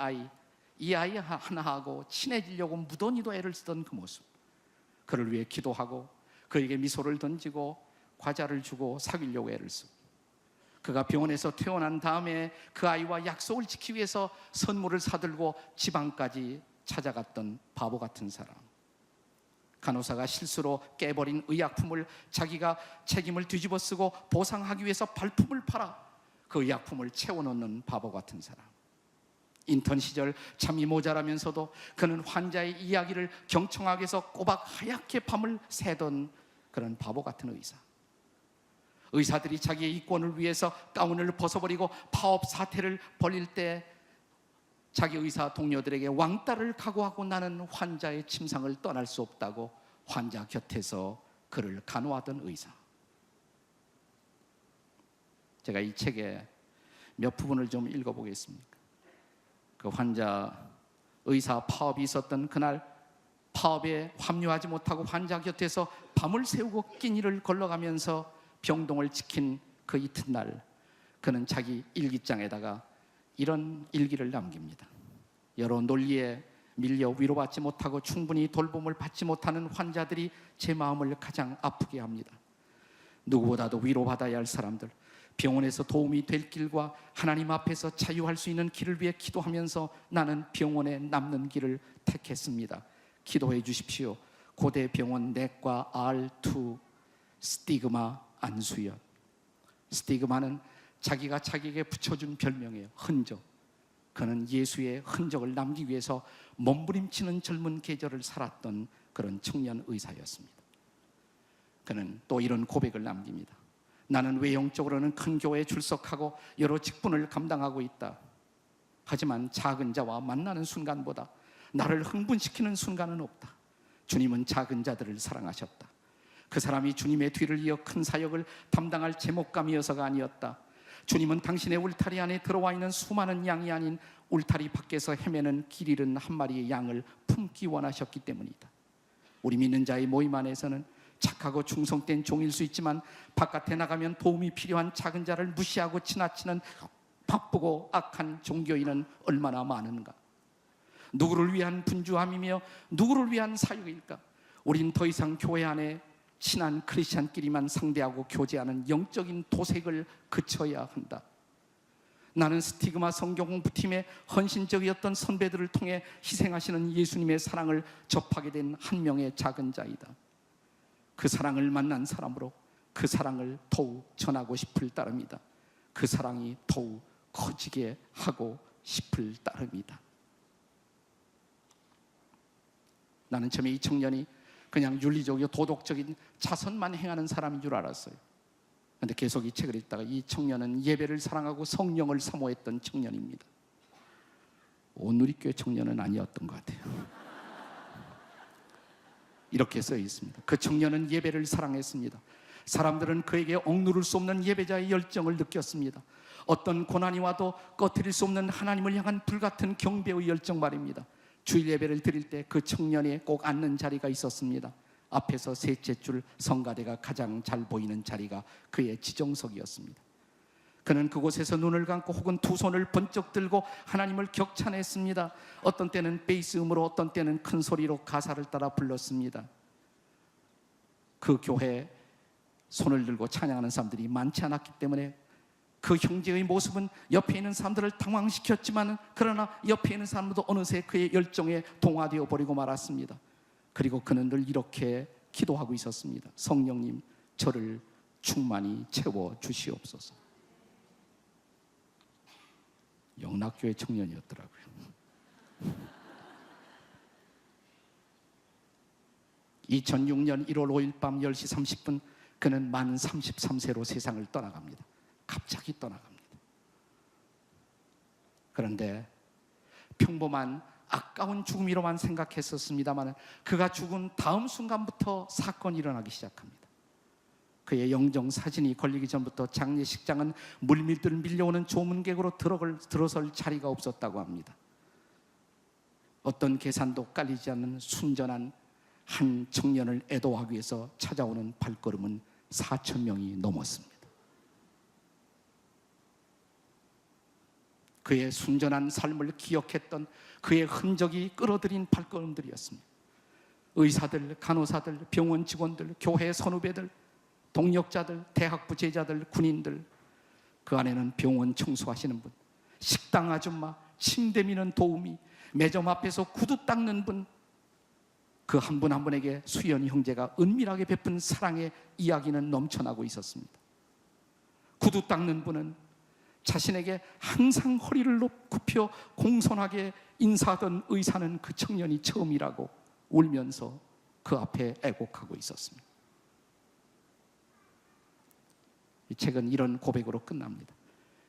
[SPEAKER 3] 이 아이 하나하고 친해지려고 무던히도 애를 쓰던 그 모습, 그를 위해 기도하고 그에게 미소를 던지고 과자를 주고 사귀려고 애를 쓰고, 그가 병원에서 퇴원한 다음에 그 아이와 약속을 지키기 위해서 선물을 사들고 지방까지 찾아갔던 바보 같은 사람, 간호사가 실수로 깨버린 의약품을 자기가 책임을 뒤집어 쓰고 보상하기 위해서 발품을 팔아 그 의약품을 채워넣는 바보 같은 사람, 인턴 시절 잠이 모자라면서도 그는 환자의 이야기를 경청하기 위해서 꼬박 하얗게 밤을 새던 그런 바보 같은 의사. 의사들이 자기의 이권을 위해서 가운을 벗어버리고 파업 사태를 벌일 때 자기 의사 동료들에게 왕따를 각오하고 나는 환자의 침상을 떠날 수 없다고 환자 곁에서 그를 간호하던 의사. 제가 이 책의 몇 부분을 좀 읽어보겠습니다. 그 환자 의사 파업이 있었던 그날, 파업에 합류하지 못하고 환자 곁에서 밤을 새우고 끼니를 걸러가면서 병동을 지킨 그 이튿날, 그는 자기 일기장에다가 이런 일기를 남깁니다. 여러 논리에 밀려 위로받지 못하고 충분히 돌봄을 받지 못하는 환자들이 제 마음을 가장 아프게 합니다. 누구보다도 위로받아야 할 사람들, 병원에서 도움이 될 길과 하나님 앞에서 자유할 수 있는 길을 위해 기도하면서 나는 병원에 남는 길을 택했습니다. 기도해 주십시오. 고대병원 내과 R2 스티그마 안수연. 스티그마는 자기가 자기에게 붙여준 별명이에요. 흔적. 그는 예수의 흔적을 남기기 위해서 몸부림치는 젊은 계절을 살았던 그런 청년 의사였습니다. 그는 또 이런 고백을 남깁니다. 나는 외형적으로는 큰 교회에 출석하고 여러 직분을 감당하고 있다. 하지만 작은 자와 만나는 순간보다 나를 흥분시키는 순간은 없다. 주님은 작은 자들을 사랑하셨다. 그 사람이 주님의 뒤를 이어 큰 사역을 담당할 제목감이어서가 아니었다. 주님은 당신의 울타리 안에 들어와 있는 수많은 양이 아닌 울타리 밖에서 헤매는 길 잃은 한 마리의 양을 품기 원하셨기 때문이다. 우리 믿는 자의 모임 안에서는 착하고 충성된 종일 수 있지만 바깥에 나가면 도움이 필요한 작은 자를 무시하고 지나치는 바쁘고 악한 종교인은 얼마나 많은가. 누구를 위한 분주함이며 누구를 위한 사역일까? 우린 더 이상 교회 안에 친한 크리스찬끼리만 상대하고 교제하는 영적인 도색을 그쳐야 한다. 나는 스티그마 성경공부팀의 헌신적이었던 선배들을 통해 희생하시는 예수님의 사랑을 접하게 된 한 명의 작은 자이다. 그 사랑을 만난 사람으로 그 사랑을 더욱 전하고 싶을 따름이다. 그 사랑이 더욱 커지게 하고 싶을 따름이다. 나는 처음에 이 청년이 그냥 윤리적이고 도덕적인 자선만 행하는 사람인 줄 알았어요. 그런데 계속 이 책을 읽다가 이 청년은 예배를 사랑하고 성령을 사모했던 청년입니다. 온누리교회 청년은 아니었던 것 같아요. 이렇게 써 있습니다. 그 청년은 예배를 사랑했습니다. 사람들은 그에게 억누를 수 없는 예배자의 열정을 느꼈습니다. 어떤 고난이 와도 꺼트릴 수 없는 하나님을 향한 불같은 경배의 열정 말입니다. 주일 예배를 드릴 때 그 청년이 꼭 앉는 자리가 있었습니다. 앞에서 셋째 줄 성가대가 가장 잘 보이는 자리가 그의 지정석이었습니다. 그는 그곳에서 눈을 감고 혹은 두 손을 번쩍 들고 하나님을 격찬했습니다. 어떤 때는 베이스 음으로, 어떤 때는 큰 소리로 가사를 따라 불렀습니다. 그 교회에 손을 들고 찬양하는 사람들이 많지 않았기 때문에 그 형제의 모습은 옆에 있는 사람들을 당황시켰지만 그러나 옆에 있는 사람도 어느새 그의 열정에 동화되어 버리고 말았습니다. 그리고 그는 늘 이렇게 기도하고 있었습니다. 성령님, 저를 충만히 채워 주시옵소서. 영락교회 청년이었더라고요. (2006년 1월 5일) 밤 10시 30분 그는 만 33세로 세상을 떠나갑니다. 갑자기 떠나갑니다. 그런데 평범한 아까운 죽음이로만 생각했었습니다만 그가 죽은 다음 순간부터 사건이 일어나기 시작합니다. 그의 영정 사진이 걸리기 전부터 장례식장은 물밀들 밀려오는 조문객으로 들어설 자리가 없었다고 합니다. 어떤 계산도 깔리지 않는 순전한 한 청년을 애도하기 위해서 찾아오는 발걸음은 4,000명이 넘었습니다. 그의 순전한 삶을 기억했던 그의 흔적이 끌어들인 발걸음들이었습니다. 의사들, 간호사들, 병원 직원들, 교회 선후배들, 동력자들, 대학부 제자들, 군인들, 그 안에는 병원 청소하시는 분, 식당 아줌마, 침대 미는 도우미, 매점 앞에서 구두 닦는 분, 그 한 분 한 분에게 수연 형제가 은밀하게 베푼 사랑의 이야기는 넘쳐나고 있었습니다. 구두 닦는 분은 자신에게 항상 허리를 굽혀 공손하게 인사하던 의사는 그 청년이 처음이라고 울면서 그 앞에 애곡하고 있었습니다. 이 책은 이런 고백으로 끝납니다.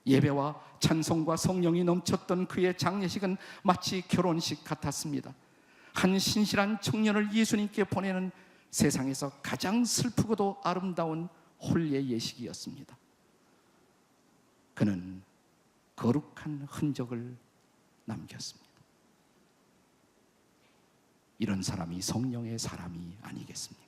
[SPEAKER 3] 예배와 찬송과 성령이 넘쳤던 그의 장례식은 마치 결혼식 같았습니다. 한 신실한 청년을 예수님께 보내는 세상에서 가장 슬프고도 아름다운 혼례 예식이었습니다. 그는 거룩한 흔적을 남겼습니다. 이런 사람이 성령의 사람이 아니겠습니까?